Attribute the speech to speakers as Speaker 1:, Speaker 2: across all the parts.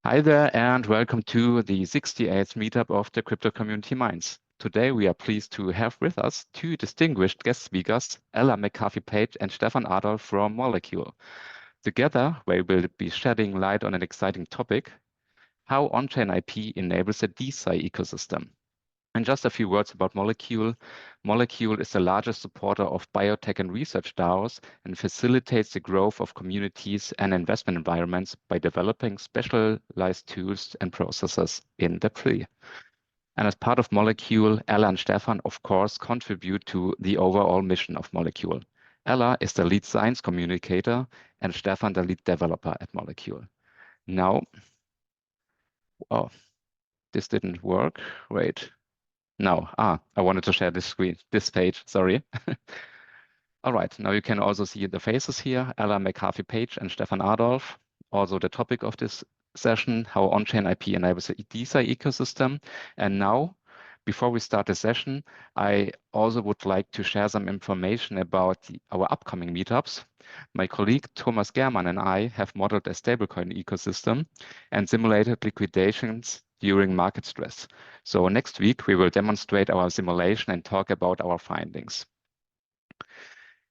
Speaker 1: Hi there, and welcome to the 68th meetup of the Crypto Community Minds. Today, we are pleased to have with us two distinguished guest speakers, Ella McCarthy-Page and Stefan Adolf from Molecule. Together, we will be shedding light on an exciting topic, how on-chain IP enables a DeSci ecosystem. And just a few words about Molecule. Molecule is the largest supporter of biotech and research DAOs and facilitates the growth of communities and investment environments by developing specialized tools and processes in Web3. And as part of Molecule, Ella and Stefan, of course, contribute to the overall mission of Molecule. Ella is the lead science communicator and Stefan the lead developer at Molecule. Now, oh, this didn't work. Wait. No, I wanted to share this page, sorry. All right, now you can also see the faces here, Ella McCarthy-Page and Stefan Adolf. Also the topic of this session, how on-chain IP enables a DeSci ecosystem. And now, before we start the session, I also would like to share some information about our upcoming meetups. My colleague Thomas German and I have modeled a stablecoin ecosystem and simulated liquidations during market stress. So next week, we will demonstrate our simulation and talk about our findings.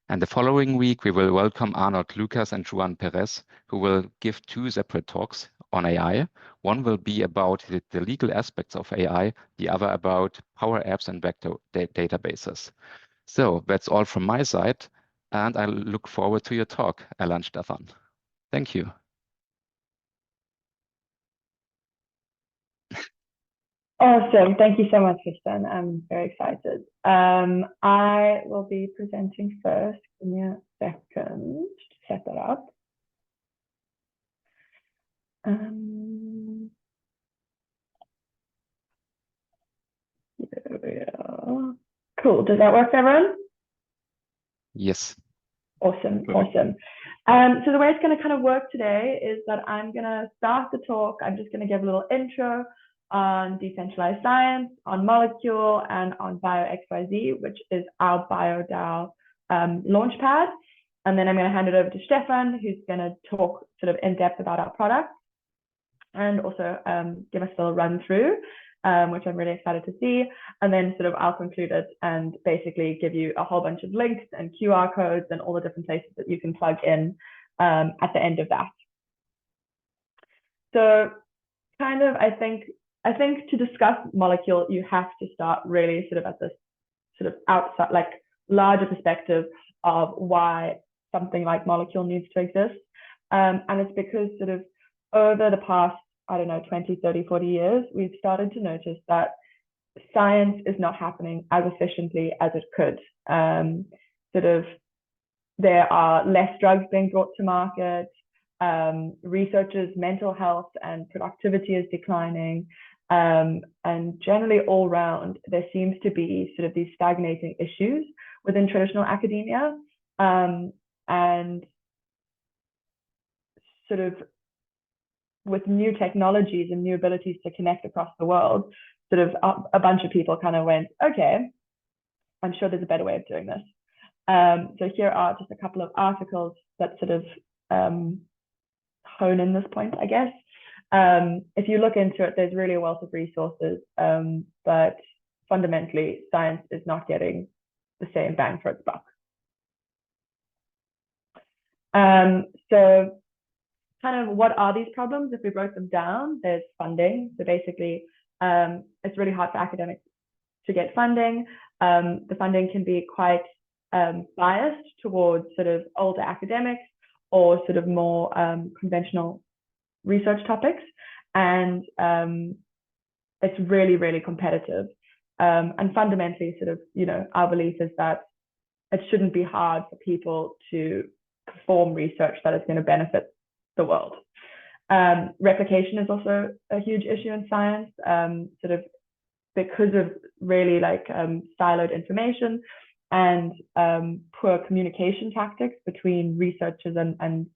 Speaker 1: And the following week, we will welcome Arnold Lucas and Juan Perez, who will give two separate talks on AI. One will be about the legal aspects of AI, the other about Power Apps and vector databases. So that's all from my side, and I look forward to your talk, Ella and Stefan. Thank you.
Speaker 2: Awesome. Thank you so much, Christian. I'm very excited. I will be presenting first. Give me a second to set that up. Here we are. Cool. Does that work for everyone?
Speaker 1: Yes.
Speaker 2: Awesome. Awesome. So the way it's going to kind of work today is that I'm going to start the talk. I'm just going to give a little intro on decentralized science, on Molecule, and on BioXYZ, which is our BioDAO launchpad. And then I'm going to hand it over to Stefan, who's going to talk sort of in depth about our product and also give us a little run through, which I'm really excited to see. And then sort of I'll conclude it and basically give you a whole bunch of links and QR codes and all the different places that you can plug in at the end of that. So kind of, I think to discuss Molecule, you have to start really sort of at this sort of outside, like larger perspective of why something like Molecule needs to exist. And it's because sort of over the past, I don't know, 20, 30, 40 years, we've started to notice that science is not happening as efficiently as it could. Sort of there are less drugs being brought to market, researchers' mental health and productivity is declining. And generally all around, there seems to be sort of these stagnating issues within traditional academia. And sort of with new technologies and new abilities to connect across the world, sort of a bunch of people kind of went, okay, I'm sure there's a better way of doing this. So here are just a couple of articles that sort of hone in this point, I guess. If you look into it, there's really a wealth of resources, but fundamentally, science is not getting the same bang for its buck. So kind of what are these problems? If we broke them down, there's funding. So basically, it's really hard for academics to get funding. The funding can be quite biased towards sort of older academics or sort of more conventional research topics. And it's really, really competitive. And fundamentally, sort of, you know, our belief is that it shouldn't be hard for people to perform research that is going to benefit the world. Replication is also a huge issue in science, sort of because of really like siloed information and poor communication tactics between researchers and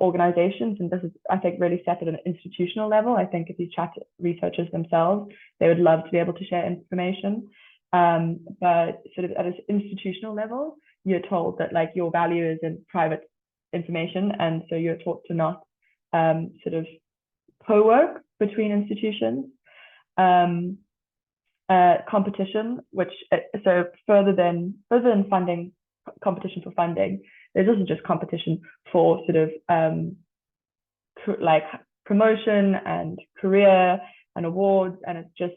Speaker 2: organizations. And this is, I think, really set at an institutional level. I think if you chat to researchers themselves, they would love to be able to share information. But sort of at an institutional level, you're told that like your value is in private information. And so you're taught to not sort of co-work between institutions, competition, which so further than funding, competition for funding, there's also just competition for sort of like promotion and career and awards, and it's just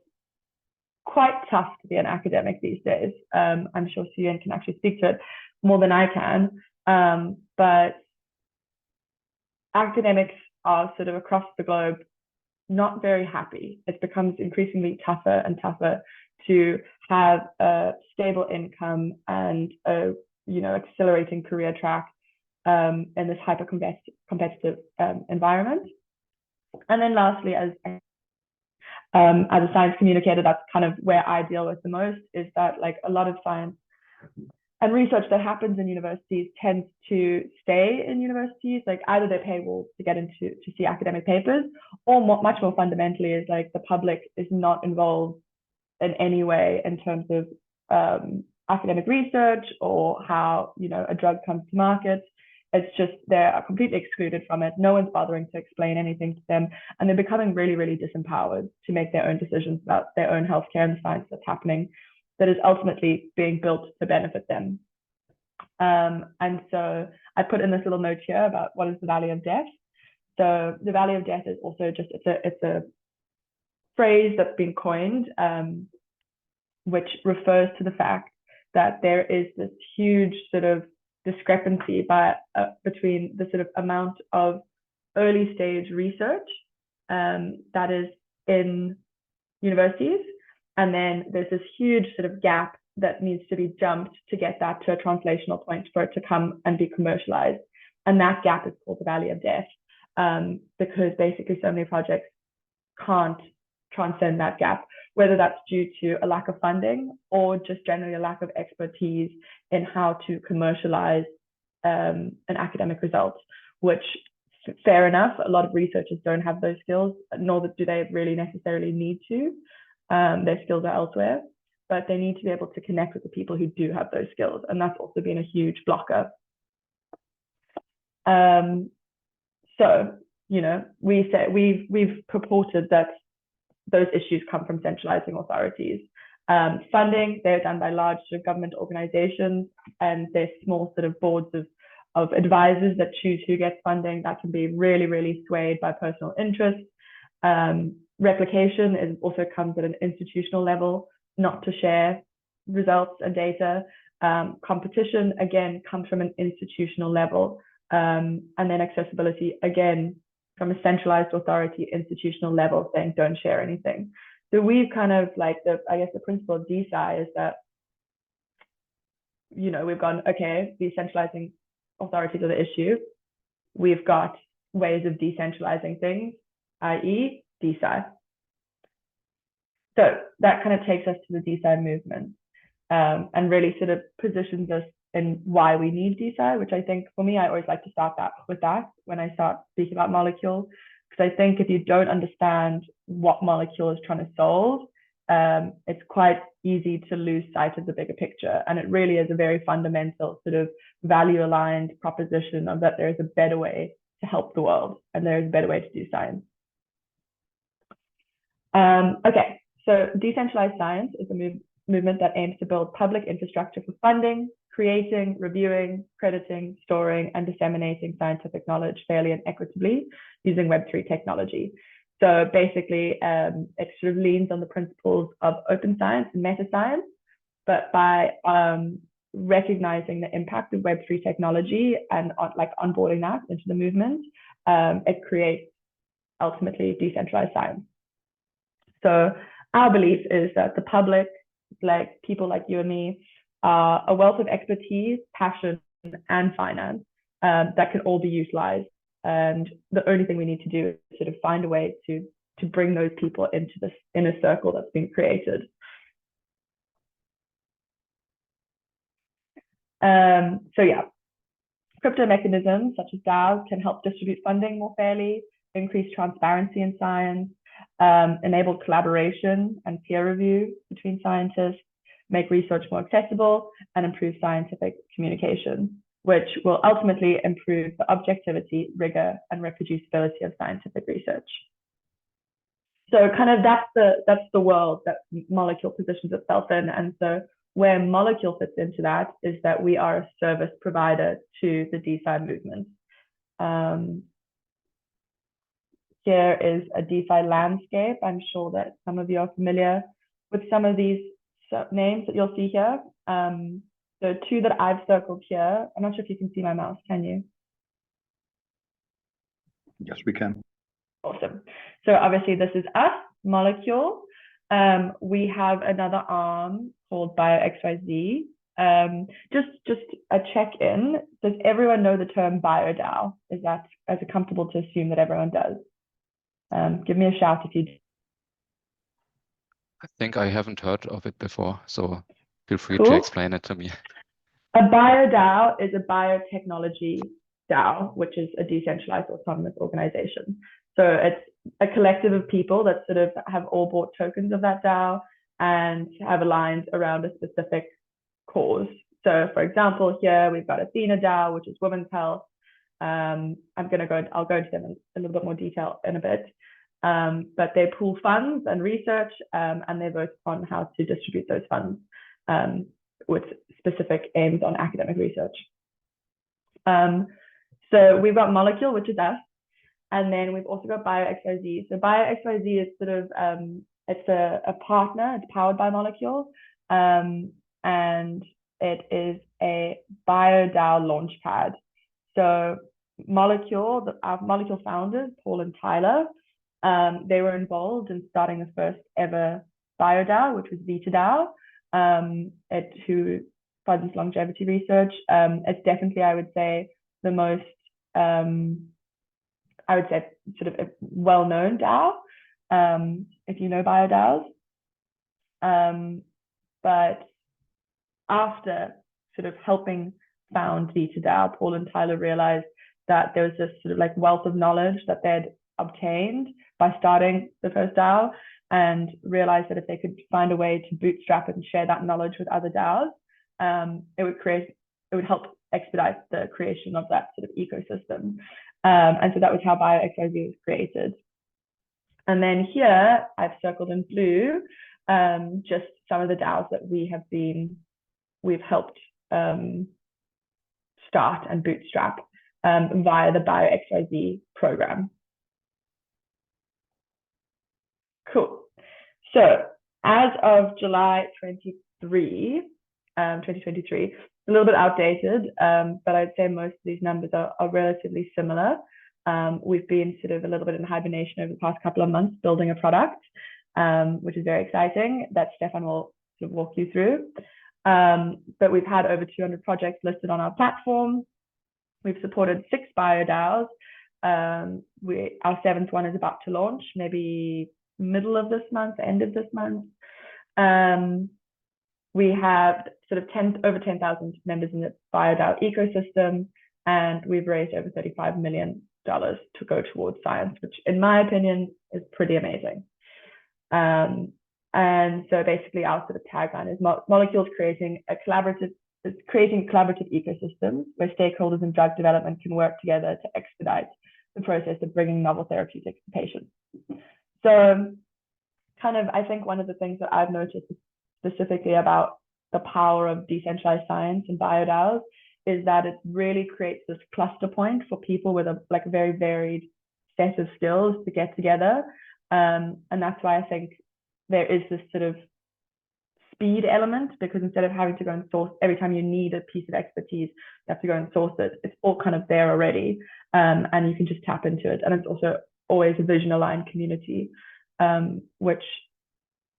Speaker 2: quite tough to be an academic these days. I'm sure Suyen can actually speak to it more than I can, but academics are sort of across the globe not very happy. It becomes increasingly tougher and tougher to have a stable income and a accelerating career track in this hyper competitive environment. And then lastly, as a science communicator, that's kind of where I deal with the most, is that like a lot of science and research that happens in universities tends to stay in universities. Like either they pay walls to get into to see academic papers, or much more fundamentally is like the public is not involved in any way in terms of academic research or how a drug comes to market. It's just they're completely excluded from it. No one's bothering to explain anything to them, and they're becoming really, really disempowered to make their own decisions about their own healthcare and the science that's happening, that is ultimately being built to benefit them. And so I put in this little note here about what is the valley of death. So the valley of death is also just it's a phrase that's been coined, which refers to the fact that there is this huge sort of discrepancy between the sort of amount of early stage research that is in universities, and then there's this huge sort of gap that needs to be jumped to get that to a translational point for it to come and be commercialized. And that gap is called the valley of death, because basically so many projects can't transcend that gap, whether that's due to a lack of funding or just generally a lack of expertise in how to commercialize an academic result, which, fair enough, a lot of researchers don't have those skills, nor do they really necessarily need to. Their skills are elsewhere, but they need to be able to connect with the people who do have those skills, and that's also been a huge blocker. So, we've purported that those issues come from centralizing authorities. Funding, they're done by large sort of government organizations, and they're small sort of boards of advisors that choose who gets funding. That can be really, really swayed by personal interest. Replication also comes at an institutional level, not to share results and data. Competition, again, comes from an institutional level. And then accessibility, again, from a centralized authority, institutional level, saying don't share anything. So we've kind of like the principle of DeSci is that, we've gone, okay, decentralizing authorities are the issue. We've got ways of decentralizing things, i.e. DeSci. So that kind of takes us to the DeSci movement, and really sort of positions us in why we need DeSci, which I think for me, I always like to start with that when I start speaking about molecule, because I think if you don't understand what molecule is trying to solve, it's quite easy to lose sight of the bigger picture. And it really is a very fundamental sort of value aligned proposition of that there is a better way to help the world and there is a better way to do science. Okay, so decentralized science is a movement that aims to build public infrastructure for funding, creating, reviewing, crediting, storing, and disseminating scientific knowledge fairly and equitably using Web3 technology. So basically, it sort of leans on the principles of open science and meta science, but by recognizing the impact of Web3 technology and onboarding that into the movement, it creates ultimately decentralized science. So our belief is that the public, like people like you and me, are a wealth of expertise, passion, and finance that can all be utilized. And the only thing we need to do is sort of find a way to bring those people into this inner circle that's been created. So yeah, crypto mechanisms such as DAOs can help distribute funding more fairly, increase transparency in science, enable collaboration and peer review between scientists, make research more accessible, and improve scientific communication, which will ultimately improve the objectivity, rigor, and reproducibility of scientific research. So kind of that's the world that Molecule positions itself in. And so where Molecule fits into that is that we are a service provider to the DeSci movement. Here is a DeFi landscape. I'm sure that some of you are familiar with some of these names that you'll see here. The two that I've circled here, I'm not sure if you can see my mouse, can you?
Speaker 3: Yes, we can.
Speaker 2: Awesome. So obviously this is us, Molecule. We have another arm called BioXYZ. Just a check-in. Does everyone know the term BioDAO? Is it comfortable to assume that everyone does? Give me a shout if you do.
Speaker 1: I think I haven't heard of it before, so feel free
Speaker 2: Cool.
Speaker 1: to explain it to me.
Speaker 2: A BioDAO is a biotechnology DAO, which is a decentralized autonomous organization. So it's a collective of people that sort of have all bought tokens of that DAO and have aligned around a specific cause. So for example, here we've got Athena DAO, which is women's health. I'll go into them in a little bit more detail in a bit. But they pool funds and research, and they vote on how to distribute those funds with specific aims on academic research. So we've got Molecule, which is us, and then we've also got BioXYZ. So BioXYZ is sort of it's a partner. It's powered by Molecule, and it is a BioDAO launchpad. So Molecule, our Molecule founders, Paul and Tyler, they were involved in starting the first ever BioDAO, which was VitaDAO, who funds longevity research. It's definitely, I would say, the most, I would say, sort of a well-known DAO, if you know BioDAOs. But after sort of helping found VitaDAO, Paul and Tyler realized that there was this sort of like wealth of knowledge that they'd obtained by starting the first DAO, and realized that if they could find a way to bootstrap it and share that knowledge with other DAOs, it would help expedite the creation of that sort of ecosystem. And so that was how BioXYZ was created. And then here I've circled in blue just some of the DAOs that we've helped start and bootstrap via the BioXYZ program. Cool. So as of July 2023, a little bit outdated, but I'd say most of these numbers are relatively similar. We've been sort of a little bit in hibernation over the past couple of months building a product, which is very exciting, that Stefan will sort of walk you through. But we've had over 200 projects listed on our platform. We've supported 6 BioDAOs. Our 7th one is about to launch, maybe middle of this month, end of this month. We have sort of over 10,000 members in the BioDAO ecosystem, and we've raised over $35 million to go towards science, which in my opinion is pretty amazing. And so basically our sort of tagline is Molecules creating collaborative ecosystems where stakeholders in drug development can work together to expedite the process of bringing novel therapeutics to patients. So kind of, I think one of the things that I've noticed specifically about the power of decentralized science and BioDAOs is that it really creates this cluster point for people with a very varied set of skills to get together. And that's why I think there is this sort of speed element, because instead of having to go and source every time you need a piece of expertise, you have to go and source it. It's all kind of there already, and you can just tap into it. And it's also always a vision aligned community, which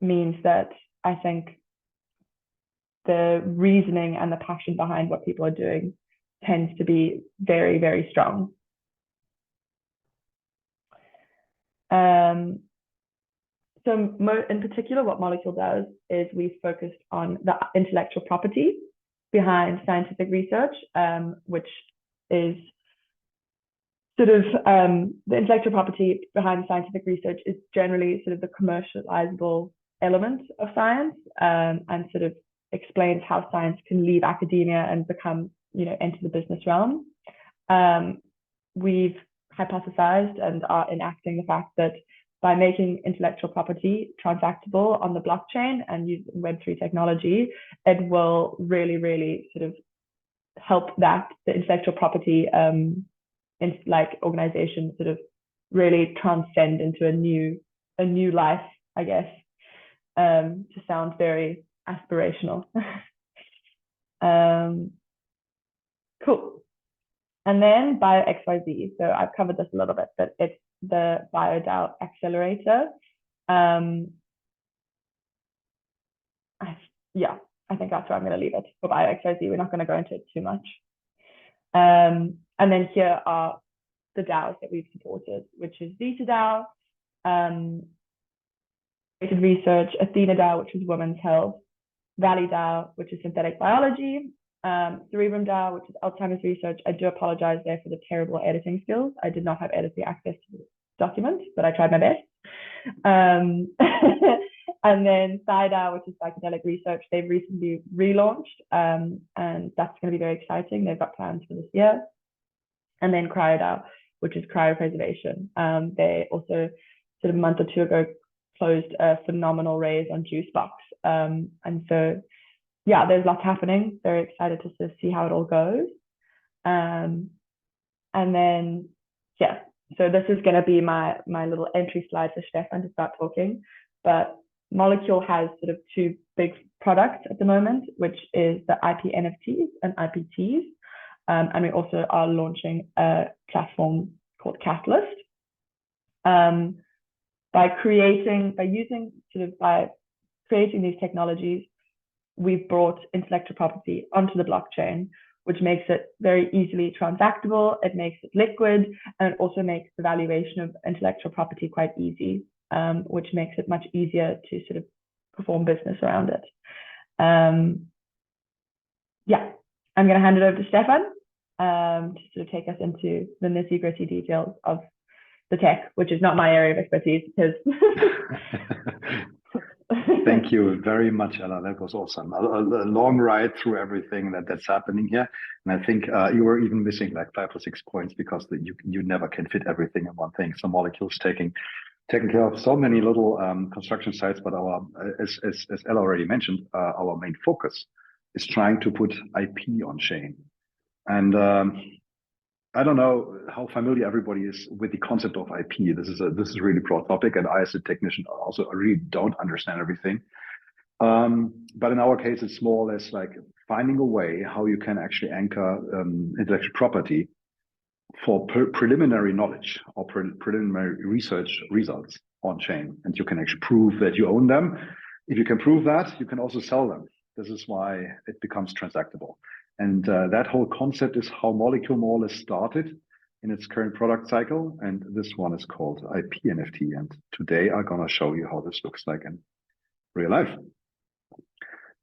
Speaker 2: means that I think the reasoning and the passion behind what people are doing tends to be very, very strong. So in particular, what Molecule does is we focused on the intellectual property behind scientific research, which is sort of the intellectual property behind scientific research is generally sort of the commercializable element of science, and sort of explains how science can leave academia and become, enter the business realm. We've hypothesized and are enacting the fact that by making intellectual property transactable on the blockchain and using Web3 technology, it will really, really sort of help the intellectual property organization sort of really transcend into a new life, I guess, to sound very aspirational. Cool. And then BioXYZ. So I've covered this a little bit, but it's the BioDAO accelerator. I think that's where I'm going to leave it for BioXYZ. We're not going to go into it too much. And then here are the DAOs that we've supported, which is DAO, Biotech Research, Athena DAO, which is women's health, Valley DAO, which is synthetic biology, Cerebrum DAO, which is Alzheimer's research. I do apologize there for the terrible editing skills. I did not have editing access to the document, but I tried my best. And then DeSci, which is psychedelic research. They've recently relaunched, and that's going to be very exciting. They've got plans for this year. And then CryoDAO, which is cryopreservation. They also, sort of a month or two ago, closed a phenomenal raise on Juicebox. And so, yeah, there's lots happening. Very excited to sort of see how it all goes. And then, yeah, so this is going to be my little entry slide for Stefan to start talking. But Molecule has sort of two big products at the moment, which is the IP-NFTs and IPTs. And we also are launching a platform called Catalyst. By creating these technologies, we've brought intellectual property onto the blockchain, which makes it very easily transactable. It makes it liquid, and it also makes the valuation of intellectual property quite easy, which makes it much easier to sort of perform business around it. Yeah, I'm going to hand it over to Stefan to sort of take us into the nitty-gritty details of the tech, which is not my area of expertise. Because
Speaker 3: Thank you very much, Ella. That was awesome. A long ride through everything that's happening here. And I think you were even missing like 5 or 6 points because you never can fit everything in one thing. So Molecule's taking care of so many little construction sites, but as Ella already mentioned, our main focus is trying to put IP on chain. And I don't know how familiar everybody is with the concept of IP. This is a really broad topic, and I, as a technician, also really don't understand everything. But in our case, it's more or less like finding a way how you can actually anchor intellectual property for preliminary knowledge or preliminary research results on chain, and you can actually prove that you own them. If you can prove that, you can also sell them. This is why it becomes transactable. And that whole concept is how Molecule more or less started in its current product cycle. And this one is called IP-NFT. And today I'm going to show you how this looks like in real life.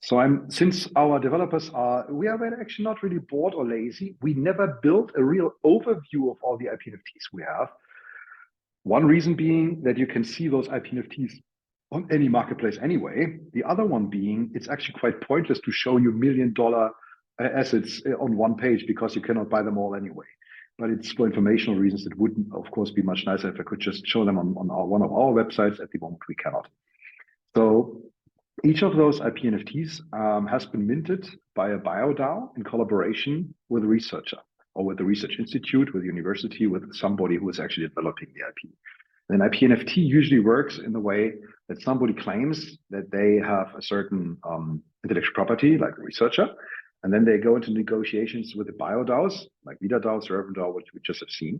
Speaker 3: So since our developers we are actually not really bored or lazy. We never built a real overview of all the IP-NFTs we have. One reason being that you can see those IP-NFTs on any marketplace anyway. The other one being it's actually quite pointless to show you $1 million assets on one page because you cannot buy them all anyway. But it's for informational reasons. It would, of course, be much nicer if I could just show them on one of our websites. At the moment, we cannot. So each of those IP-NFTs has been minted by a BioDAO in collaboration with a researcher or with the research institute, with the university, with somebody who is actually developing the IP. Then IP-NFT usually works in the way that somebody claims that they have a certain intellectual property, like a researcher, and then they go into negotiations with the BioDAOs, like VitaDAO, Cerebrum DAO, which we just have seen.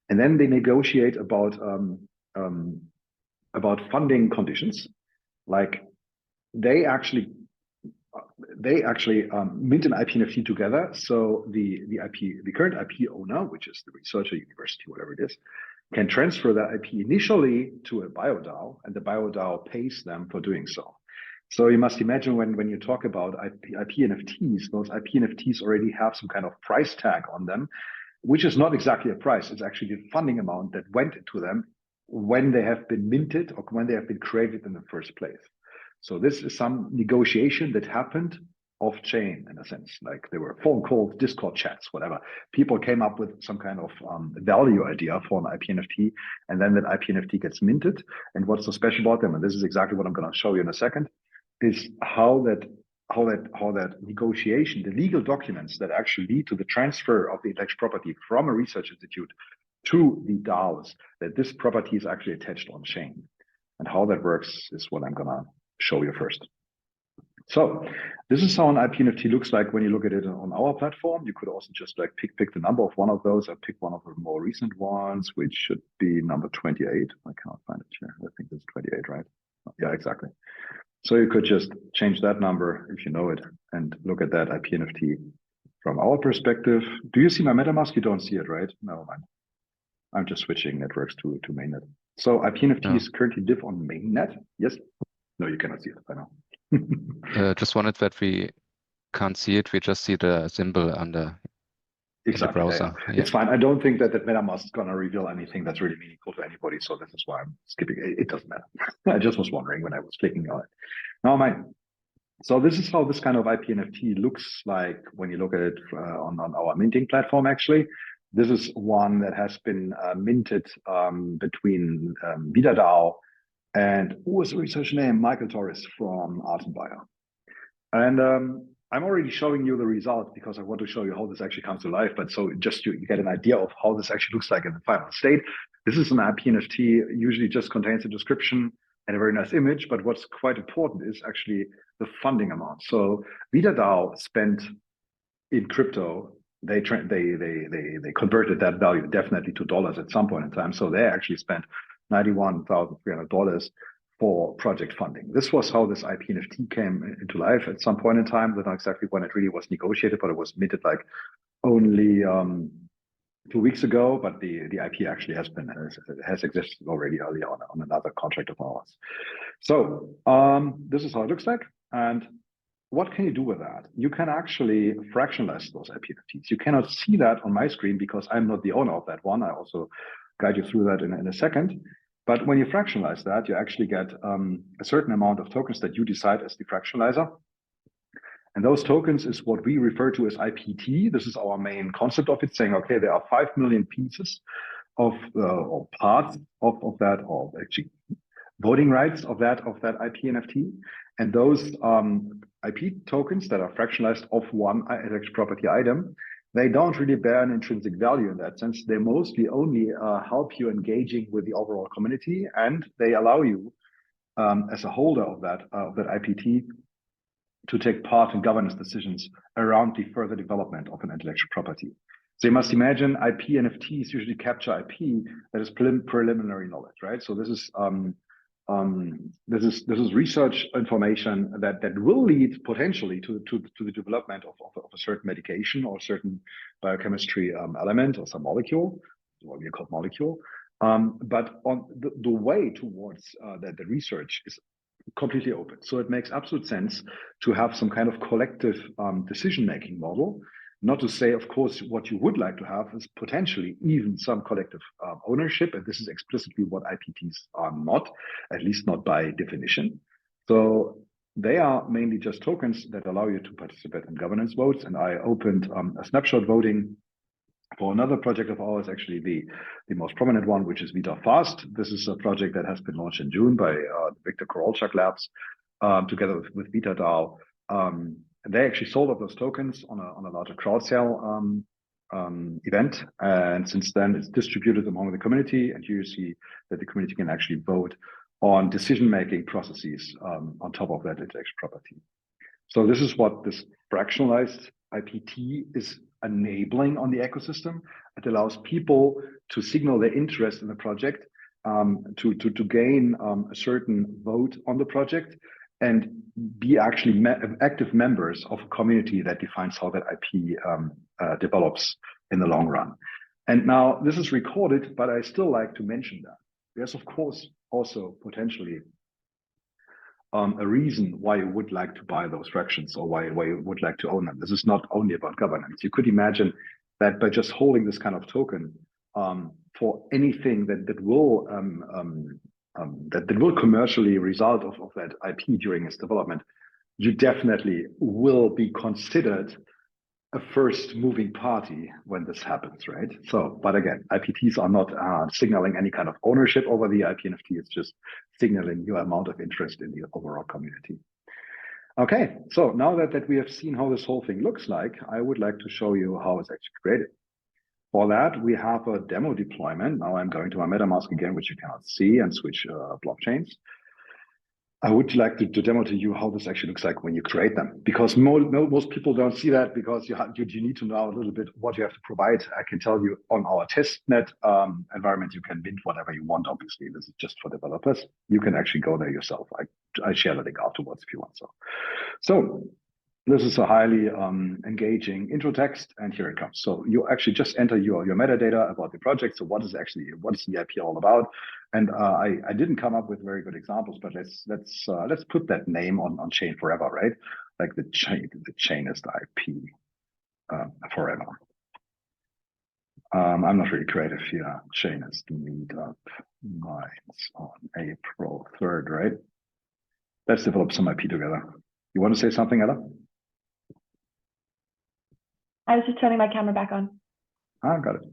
Speaker 3: And then they negotiate about funding conditions. Like they actually mint an IP-NFT together. So the current IP owner, which is the researcher, university, whatever it is, can transfer the IP initially to a BioDAO, and the BioDAO pays them for doing so. So you must imagine when you talk about IP-NFTs, those IP-NFTs already have some kind of price tag on them, which is not exactly a price. It's actually the funding amount that went into them when they have been minted or when they have been created in the first place. So this is some negotiation that happened off-chain in a sense. Like there were phone calls, Discord chats, whatever. People came up with some kind of value idea for an IP-NFT, and then that IP-NFT gets minted. And what's so special about them, and this is exactly what I'm going to show you in a second, is how that negotiation, the legal documents that actually lead to the transfer of the intellectual property from a research institute to the DAOs, that this property is actually attached on chain. And how that works is what I'm going to show you first. So this is how an IP-NFT looks like when you look at it on our platform. You could also just like pick the number of one of those. I pick one of the more recent ones, which should be number 28. I cannot find it here. I think it's 28, right? Yeah, exactly. So you could just change that number if you know it and look at that IP-NFT from our perspective. Do you see my MetaMask? You don't see it, right? No, I'm just switching networks to mainnet. So IP-NFT is currently live on mainnet. Yes. No, you cannot see it. I know.
Speaker 1: Just wanted that we can't see it. We just see the symbol under in the browser.
Speaker 3: Yeah. It's fine. I don't think that MetaMask is going to reveal anything that's really meaningful to anybody. So this is why I'm skipping it. It doesn't matter. I just was wondering when I was clicking on it. Now, so this is how this kind of IP-NFT looks like when you look at it on our minting platform, actually. This is one that has been minted between BioDAO and who was the research name? Michael Torres from Art and Bio. And I'm already showing you the results because I want to show you how this actually comes to life. But so just you get an idea of how this actually looks like in the final state. This is an IP-NFT, usually just contains a description and a very nice image. But what's quite important is actually the funding amount. So BioDAO spent in crypto, they converted that value definitely to dollars at some point in time. So they actually spent $91,300 for project funding. This was how this IP-NFT came into life at some point in time. I don't know exactly when it really was negotiated, but it was minted like only 2 weeks ago. But the IP actually has existed already earlier on another contract of ours. So this is how it looks like. And what can you do with that? You can actually fractionalize those IP-NFTs. You cannot see that on my screen because I'm not the owner of that one. I also guide you through that in a second. But when you fractionalize that, you actually get a certain amount of tokens that you decide as the fractionalizer. And those tokens is what we refer to as IPT. This is our main concept of it, saying, okay, there are 5 million pieces of or parts of that, or actually voting rights of that IP-NFT. And those IP tokens that are fractionalized of one intellectual property item, they don't really bear an intrinsic value in that sense. They mostly only help you engaging with the overall community, and they allow you, as a holder of that IPT, to take part in governance decisions around the further development of an intellectual property. So you must imagine IP-NFTs usually capture IP that is preliminary knowledge, right? So this is research information that will lead potentially to the development of a certain medication or certain biochemistry element or some molecule, what we call molecule. But on the way towards the research is completely open. So it makes absolute sense to have some kind of collective decision-making model. Not to say, of course, what you would like to have is potentially even some collective ownership. And this is explicitly what IPTs are not, at least not by definition. So they are mainly just tokens that allow you to participate in governance votes. And I opened a snapshot voting for another project of ours, actually the most prominent one, which is VitaFast. This is a project that has been launched in June by Victor Korolchak Labs together with BioDAO. They actually sold off those tokens on a larger CrowdSale event, and since then it's distributed among the community. And here you see that the community can actually vote on decision-making processes on top of that intellectual property. So this is what this fractionalized IPT is enabling on the ecosystem. It allows people to signal their interest in the project, to gain a certain vote on the project, and be actually active members of a community that defines how that IP develops in the long run. And now this is recorded, but I still like to mention that there's, of course, also potentially a reason why you would like to buy those fractions or why you would like to own them. This is not only about governance. You could imagine that by just holding this kind of token for anything that will commercially result of that IP during its development, you definitely will be considered a first moving party when this happens, right? So, but again, IPTs are not signaling any kind of ownership over the IP-NFT. It's just signaling your amount of interest in the overall community. Okay, so now that we have seen how this whole thing looks like, I would like to show you how it's actually created. For that, we have a demo deployment. Now I'm going to my MetaMask again, which you cannot see, and switch blockchains. I would like to demo to you how this actually looks like when you create them, because most people don't see that, because you need to know a little bit what you have to provide. I can tell you on our testnet environment, you can mint whatever you want. Obviously, this is just for developers. You can actually go there yourself. I share the link afterwards if you want. So this is a highly engaging intro text, and here it comes. So you actually just enter your metadata about the project. So what is the IP all about? And I didn't come up with very good examples, but let's put that name on chain forever, right? Like the Chainist IP forever. I'm not really creative here. Chainist Meetup Minds on April 3rd, right? Let's develop some IP together. You want to say something, Ella?
Speaker 2: I was just turning my camera back on.
Speaker 3: Got it.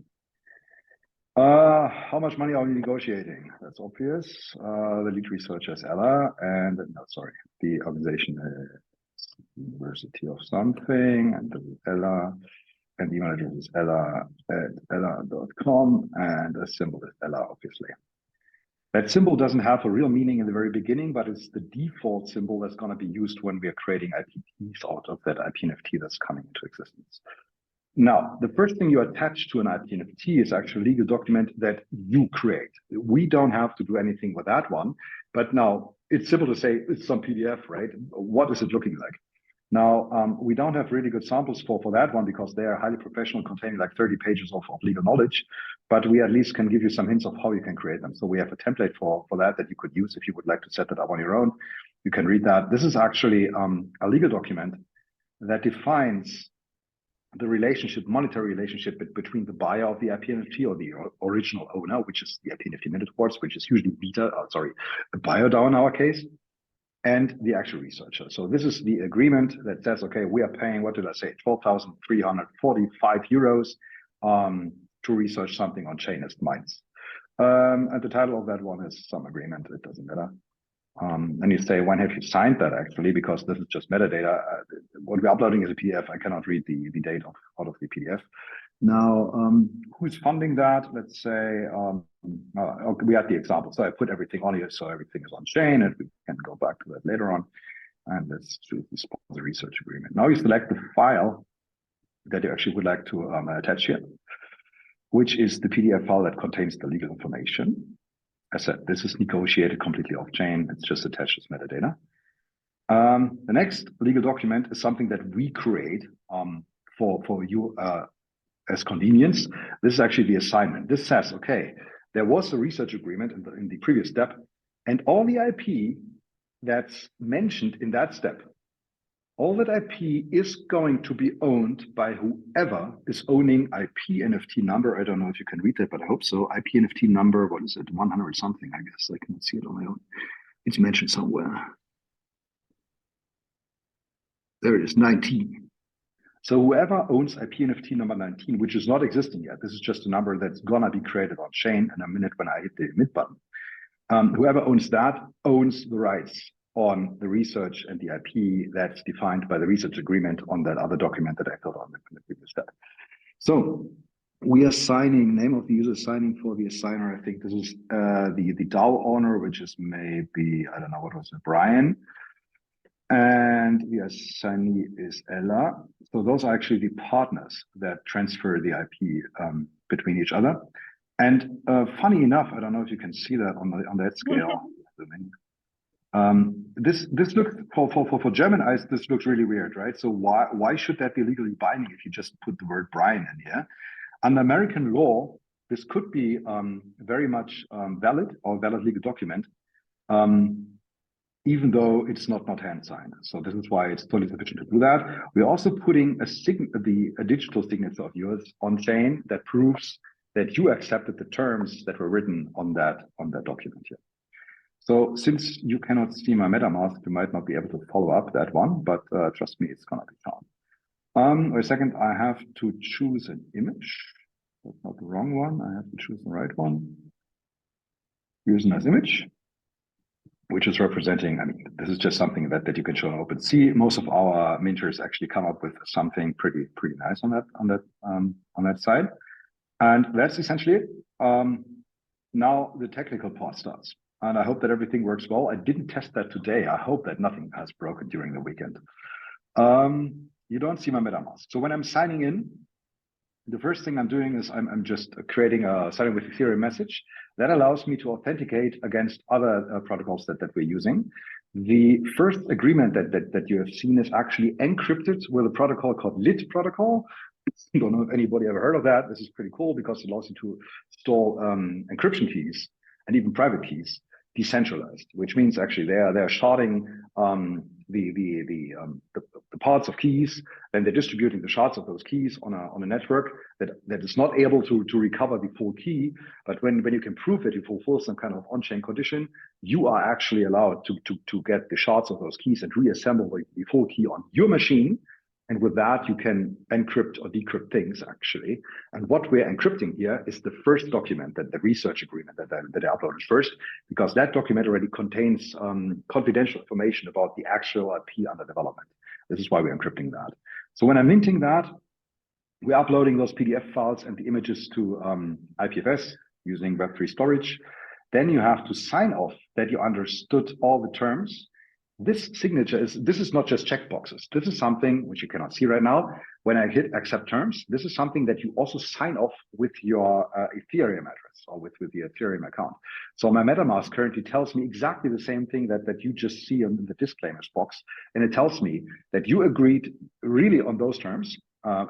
Speaker 3: How much money are we negotiating? That's obvious. The lead researcher is Ella, and no, sorry, the organization is University of something, and this is Ella, and the email address is ella@ella.com, and the symbol is Ella, obviously. That symbol doesn't have a real meaning in the very beginning, but it's the default symbol that's going to be used when we are creating IPTs out of that IP-NFT that's coming into existence. Now, the first thing you attach to an IP-NFT is actually a legal document that you create. We don't have to do anything with that one, but now it's simple to say it's some PDF, right? What is it looking like? Now, we don't have really good samples for that one because they are highly professional, containing like 30 pages of legal knowledge, but we at least can give you some hints of how you can create them. So we have a template for that you could use if you would like to set that up on your own. You can read that. This is actually a legal document that defines the relationship, monetary relationship between the buyer of the IP-NFT or the original owner, which is the IP-NFT minted quartz, which is usually a BioDAO in our case, and the actual researcher. So this is the agreement that says, okay, we are paying, what did I say, 12,345 euros to research something on Chainist mines. And the title of that one is some agreement, it doesn't matter. And you say, when have you signed that actually? Because this is just metadata. What we're uploading is a PDF. I cannot read the date out of the PDF. Now, who's funding that? Let's say, we had the example. So I put everything on here, so everything is on chain, and we can go back to that later on. And let's choose the sponsor research agreement. Now you select the file that you actually would like to attach here, which is the PDF file that contains the legal information. As I said, this is negotiated completely off chain. It's just attached as metadata. The next legal document is something that we create for you as convenience. This is actually the assignment. This says, okay, there was a research agreement in the previous step, and all the IP that's mentioned in that step, all that IP is going to be owned by whoever is owning IP-NFT number. I don't know if you can read that, but I hope so. IP-NFT number, what is it, 100 something, I guess. I cannot see it on my own. It's mentioned somewhere. There it is, 19. So whoever owns IP-NFT number 19, which is not existing yet, this is just a number that's gonna be created on chain in a minute when I hit the emit button. Whoever owns that owns the rights on the research and the IP that's defined by the research agreement on that other document that I filled out in the previous step. So we are signing, name of the user signing for the assigner. I think this is the DAO owner, which is maybe, I don't know, what was it, Brian. And the assignee is Ella. So those are actually the partners that transfer the IP between each other. And funny enough, I don't know if you can see that on that scale. This looks for German eyes, this looks really weird, right? So why should that be legally binding if you just put the word Brian in here? Under American law, this could be very much valid legal document, even though it's not hand signed. So this is why it's totally sufficient to do that. We're also putting a digital signature of yours on chain that proves that you accepted the terms that were written on that document here. So since you cannot see my MetaMask, you might not be able to follow up that one, but trust me, it's gonna be found. Wait a second, I have to choose an image. That's not the wrong one. I have to choose the right one. Use a nice image, which is representing, I mean, this is just something that you can show in OpenSea. Most of our minters actually come up with something pretty nice on that side. And that's essentially it. Now the technical part starts. And I hope that everything works well. I didn't test that today. I hope that nothing has broken during the weekend. You don't see my MetaMask. So when I'm signing in, the first thing I'm doing is I'm just creating a signing with Ethereum message that allows me to authenticate against other protocols that we're using. The first agreement that you have seen is actually encrypted with a protocol called LIT protocol. I don't know if anybody ever heard of that. This is pretty cool because it allows you to store encryption keys and even private keys decentralized, which means actually they're sharding the parts of keys, and they're distributing the shards of those keys on a network that is not able to recover the full key. But when you can prove that you fulfill some kind of on-chain condition, you are actually allowed to get the shards of those keys and reassemble the full key on your machine. And with that, you can encrypt or decrypt things, actually. And what we're encrypting here is the first document, that the research agreement that I uploaded first, because that document already contains confidential information about the actual IP under development. This is why we're encrypting that. So when I'm minting that, we're uploading those PDF files and the images to IPFS using Web3 storage. Then you have to sign off that you understood all the terms. This signature this is not just checkboxes. This is something which you cannot see right now. When I hit accept terms, this is something that you also sign off with your Ethereum address or with the Ethereum account. So my MetaMask currently tells me exactly the same thing that you just see in the disclaimers box. And it tells me that you agreed really on those terms.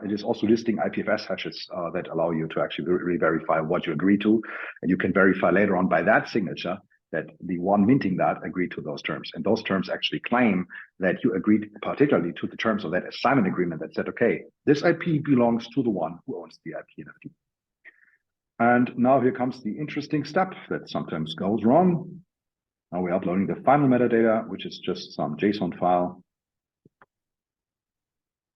Speaker 3: It is also listing IPFS hashes that allow you to actually re-verify what you agree to. And you can verify later on by that signature that the one minting that agreed to those terms. And those terms actually claim that you agreed particularly to the terms of that assignment agreement that said, okay, this IP belongs to the one who owns the IP-NFT. And now here comes the interesting step that sometimes goes wrong. Now we're uploading the final metadata, which is just some JSON file.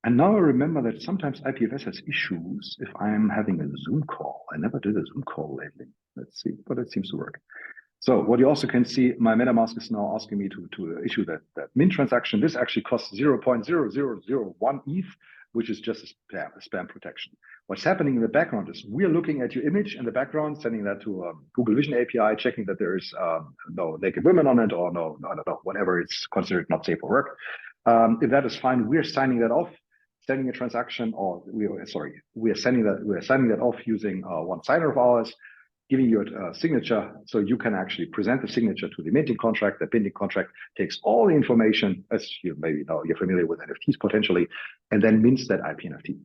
Speaker 3: And now I remember that sometimes IPFS has issues if I'm having a Zoom call. I never did a Zoom call lately. Let's see, but it seems to work. So what you also can see, my MetaMask is now asking me to issue that mint transaction. This actually costs 0.0001 ETH, which is just a spam protection. What's happening in the background is we're looking at your image in the background, sending that to Google Vision API, checking that there is no naked women on it or no, I don't know, whatever it's considered not safe for work. If that is fine, we're signing that off, sending a transaction, or we're signing that off using one signer of ours, giving you a signature, so you can actually present the signature to the minting contract. The minting contract takes all the information, as you maybe know, you're familiar with NFTs potentially, and then mints that IP-NFT.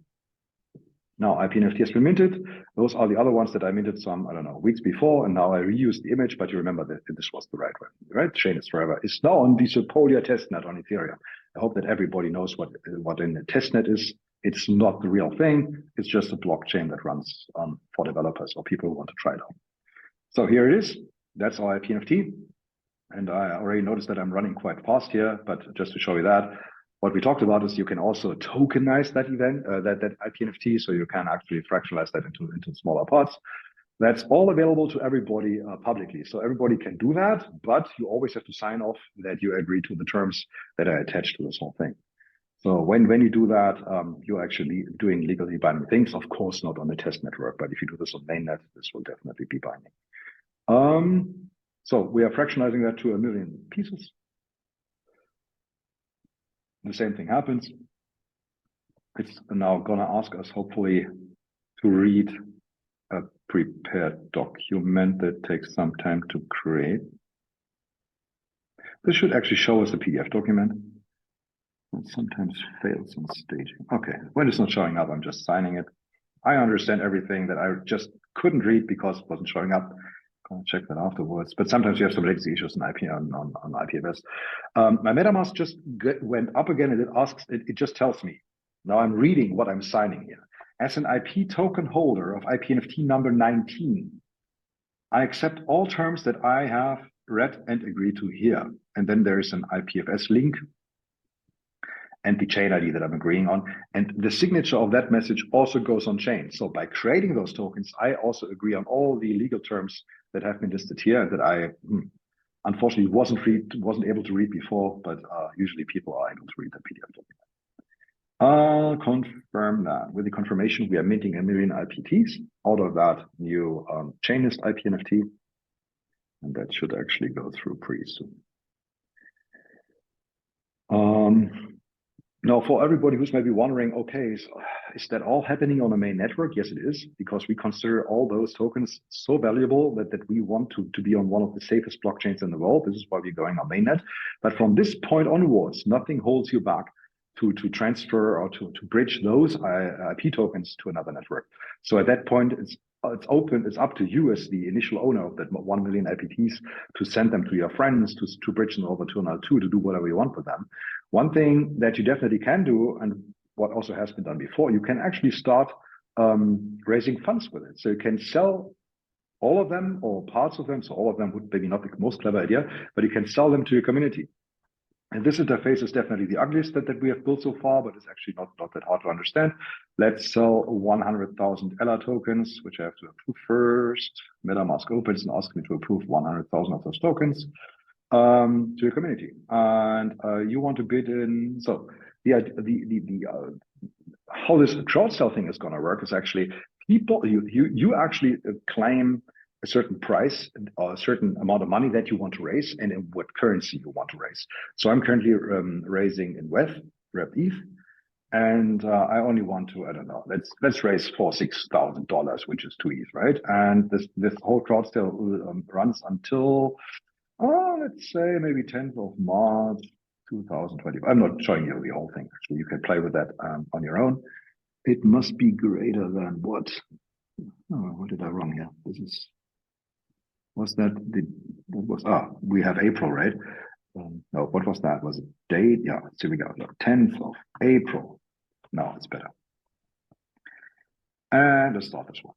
Speaker 3: Now IP-NFT has been minted. Those are the other ones that I minted some, I don't know, weeks before, and now I reused the image, but you remember that this was the right one, right? Chainist forever is now on the Sepolia testnet on Ethereum. I hope that everybody knows what in the testnet is. It's not the real thing. It's just a blockchain that runs for developers or people who want to try it out. So here it is. That's our IP-NFT. And I already noticed that I'm running quite fast here, but just to show you that, what we talked about is you can also tokenize that event, that IP-NFT, so you can actually fractionalize that into smaller parts. That's all available to everybody publicly. So everybody can do that, but you always have to sign off that you agree to the terms that are attached to this whole thing. So when you do that, you're actually doing legally binding things. Of course, not on the test network, but if you do this on mainnet, this will definitely be binding. So we are fractionalizing that to 1 million pieces. The same thing happens. It's now gonna ask us, hopefully, to read a prepared document that takes some time to create. This should actually show us a PDF document. It sometimes fails in staging. Okay, when it's not showing up, I'm just signing it. I understand everything that I just couldn't read because it wasn't showing up. I'll check that afterwards. But sometimes you have some legacy issues on IPFS. My MetaMask just went up again, and it just tells me. Now I'm reading what I'm signing here. As an IP token holder of IP-NFT number 19, I accept all terms that I have read and agree to here. And then there is an IPFS link and the chain ID that I'm agreeing on. And the signature of that message also goes on chain. So by creating those tokens, I also agree on all the legal terms that have been listed here that I unfortunately wasn't able to read before, but usually people are able to read the PDF document. Confirm that. With the confirmation, we are minting 1 million IPTs out of that new Chainist IP-NFT. And that should actually go through pretty soon. Now, for everybody who's maybe wondering, okay, is that all happening on the main network? Yes, it is, because we consider all those tokens so valuable that we want to be on one of the safest blockchains in the world. This is why we're going on mainnet. But from this point onwards, nothing holds you back to transfer or to bridge those IP tokens to another network. So at that point, it's open. It's up to you as the initial owner of that 1 million IPTs to send them to your friends, to bridge them over to another two, to do whatever you want with them. One thing that you definitely can do, and what also has been done before, you can actually start raising funds with it. So you can sell all of them or parts of them. So all of them would maybe not be the most clever idea, but you can sell them to your community. And this interface is definitely the ugliest that we have built so far, but it's actually not that hard to understand. Let's sell 100,000 ELA tokens, which I have to approve first. MetaMask opens and asks me to approve 100,000 of those tokens to your community. And you want to bid in. So how this CrowdSale thing is going to work is actually people, you actually claim a certain price or a certain amount of money that you want to raise and in what currency you want to raise. So I'm currently raising in wrapped ETH, and I only want to, I don't know, let's raise $6,000, which is 2 ETH, right? And this whole CrowdSale runs until let's say maybe 10th of March 2020. I'm not showing you the whole thing. Actually, you can play with that on your own. It must be greater than what? Oh, what did I wrong here? Was that we have April, right? No, what was that? Was it date? Yeah, here we go. 10th of April. No, it's better. And let's start this one.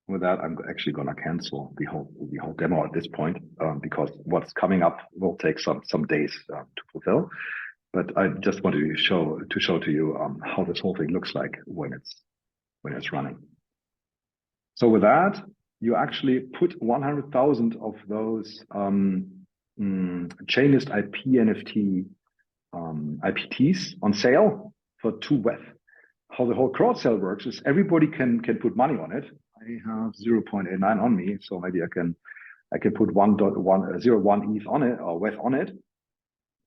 Speaker 3: With that, I'm actually going to cancel the whole demo at this point because what's coming up will take some days to fulfill. But I just wanted to show to you how this whole thing looks like when it's running. So with that, you actually put 100,000 of those Chainist IP-NFT IPTs on sale for 2 WETH. How the whole CrowdSale works is everybody can put money on it. I have 0.89 on me, so maybe I can put 1.101 ETH on it or WETH on it.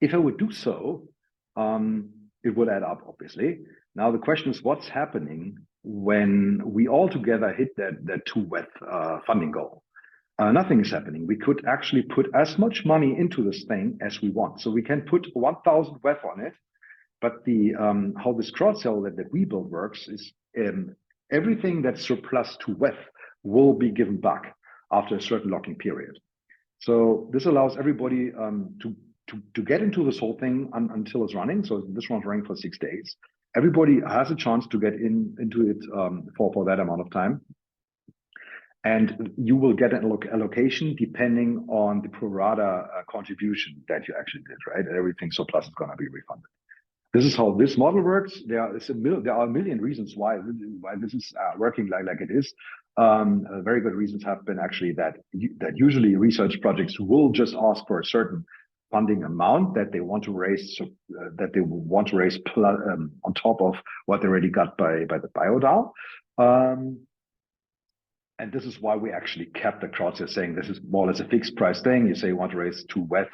Speaker 3: If I would do so, it would add up, obviously. Now the question is, what's happening when we all together hit that 2 WETH funding goal? Nothing is happening. We could actually put as much money into this thing as we want. So we can put 1,000 WETH on it. But the how this CrowdSale that we build works is everything that's surplus to WETH will be given back after a certain locking period. So this allows everybody to get into this whole thing until it's running. So this one's running for 6 days. Everybody has a chance to get into it for that amount of time. And you will get an allocation depending on the pro rata contribution that you actually did, right? Everything surplus is going to be refunded. This is how this model works. There are a million reasons why this is working like it is. Very good reasons have been actually that usually research projects will just ask for a certain funding amount that they want to raise, on top of what they already got by the BioDAO. And this is why we actually kept the CrowdSale saying this is more or less a fixed price thing. You say you want to raise 2 WETH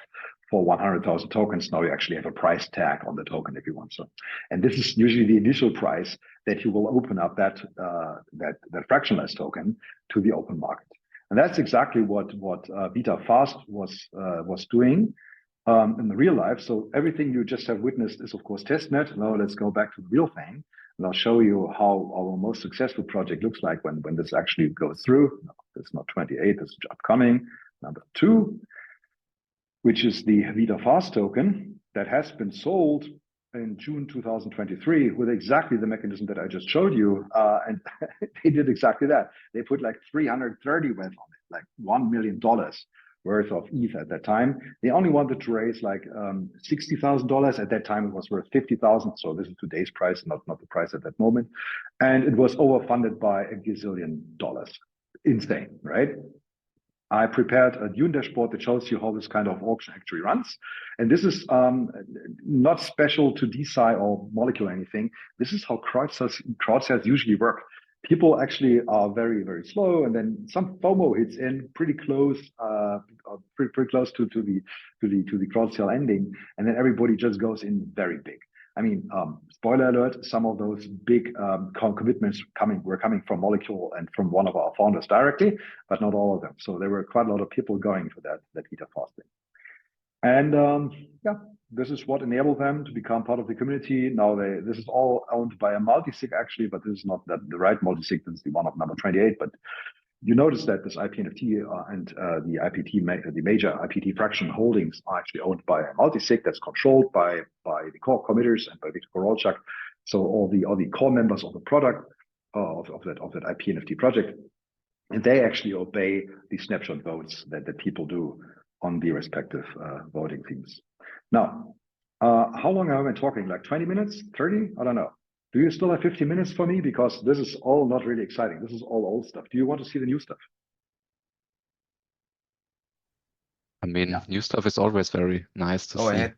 Speaker 3: for 100,000 tokens. Now you actually have a price tag on the token if you want so. And this is usually the initial price that you will open up that fractionalized token to the open market. And that's exactly what Beta Fast was doing in the real life. So everything you just have witnessed is of course testnet. Now let's go back to the real thing. And I'll show you how our most successful project looks like when this actually goes through. No, it's not 28, this is upcoming. Number 2, which is the Vita Fast token that has been sold in June 2023 with exactly the mechanism that I just showed you. And they did exactly that. They put like 330 WETH on it, like $1 million worth of ETH at that time. They only wanted to raise like $60,000. At that time, it was worth 50,000. So this is today's price, not the price at that moment. And it was overfunded by $1 gazillion. Insane, right? I prepared a Dune dashboard that shows you how this kind of auction actually runs. And this is not special to DeSci or Molecule or anything. This is how crowd sales usually work. People actually are very, very slow, and then some FOMO hits in pretty close, pretty close to the crowd sale ending, and then everybody just goes in very big. I mean, spoiler alert, some of those big commitments were coming from Molecule and from one of our founders directly, but not all of them. So there were quite a lot of people going for that ether fasting. And yeah, this is what enabled them to become part of the community. Now this is all owned by a multi-sig actually, but this is not the right multi-sig. This is the one of number 28. But you notice that this IP-NFT and the IPT, the major IPT fraction holdings are actually owned by a multi-sig that's controlled by the core committers and by Victor Korolchak. So all the core members of the product of that IP-NFT project, and they actually obey the snapshot votes that people do on the respective voting themes. Now, how long have I been talking? Like 20 minutes, 30? I don't know. Do you still have 50 minutes for me? Because this is all not really exciting. This is all old stuff. Do you want to see the new stuff?
Speaker 1: I mean, new stuff is always very nice to see.
Speaker 3: Ahead.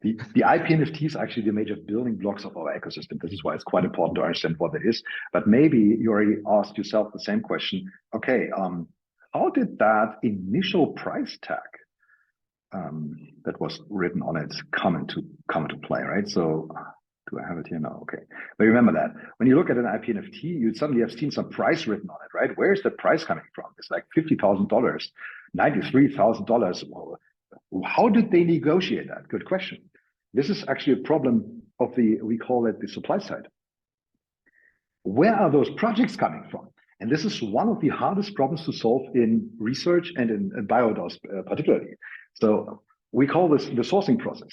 Speaker 3: The IP-NFT is actually the major building blocks of our ecosystem. This is why it's quite important to understand what it is. But maybe you already asked yourself the same question. Okay, how did that initial price tag that was written on it come into play, right? So do I have it here? No, okay. But remember that when you look at an IP-NFT, you suddenly have seen some price written on it, right? Where is the price coming from? It's like $50,000, $93,000. Well, how did they negotiate that? Good question. This is actually a problem of we call it the supply side. Where are those projects coming from? And this is one of the hardest problems to solve in research and in BioDAOs particularly. So we call this the sourcing process.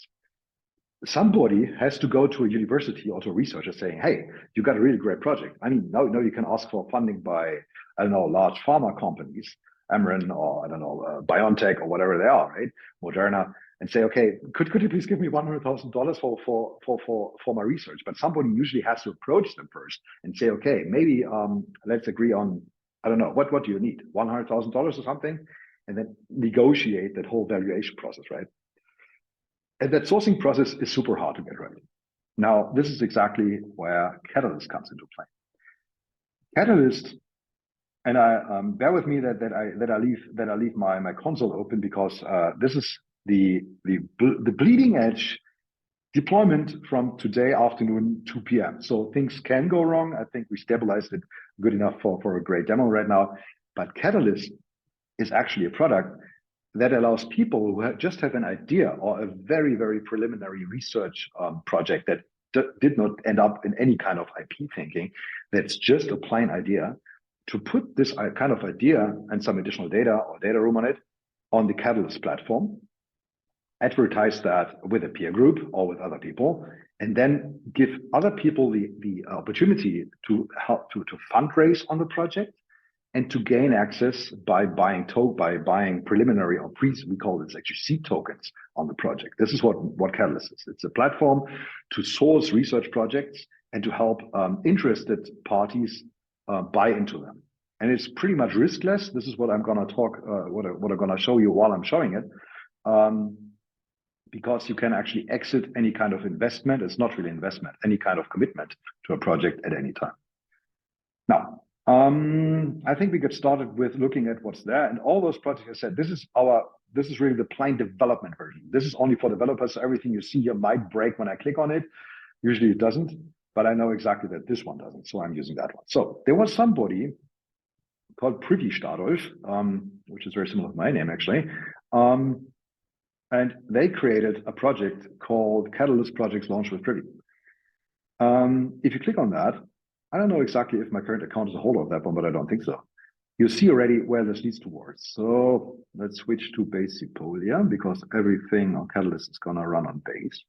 Speaker 3: Somebody has to go to a university or to a researcher saying, hey, you got a really great project. I mean, now you can ask for funding by, I don't know, large pharma companies, Amgen or, I don't know, BioNTech or whatever they are, right? Moderna, and say, okay, could you please give me $100,000 for my research? But somebody usually has to approach them first and say, okay, maybe let's agree on, I don't know, what do you need? $100,000 or something? And then negotiate that whole valuation process, right? And that sourcing process is super hard to get right. Now, this is exactly where Catalyst comes into play. Catalyst, and I bear with me that I leave my console open because this is the bleeding edge deployment from today afternoon 2 p.m. So things can go wrong. I think we stabilized it good enough for a great demo right now. But Catalyst is actually a product that allows people who just have an idea or a very, very preliminary research project that did not end up in any kind of IP thinking, that's just a plain idea, to put this kind of idea and some additional data or data room on it on the Catalyst platform, advertise that with a peer group or with other people, and then give other people the opportunity to help to fundraise on the project and to gain access by buying preliminary or we call this actually seed tokens on the project. This is what Catalyst is. It's a platform to source research projects and to help interested parties buy into them. And it's pretty much riskless. This is what I'm going to what I'm going to show you while I'm showing it. Because you can actually exit any kind of investment. It's not really investment, any kind of commitment to a project at any time. Now, I think we get started with looking at what's there, and all those projects I said, this is really the plain development version. This is only for developers. So everything you see here might break when I click on it. Usually it doesn't, but I know exactly that this one doesn't, so I'm using that one. So there was somebody called Biotech Adolf, which is very similar to my name actually, and they created a project called Catalyst Projects Launch with Privy. If you click on that, I don't know exactly if my current account is a holder of that one, but I don't think so. You see already where this leads towards. So let's switch to Basic Polia because everything on Catalyst is gonna run on Base.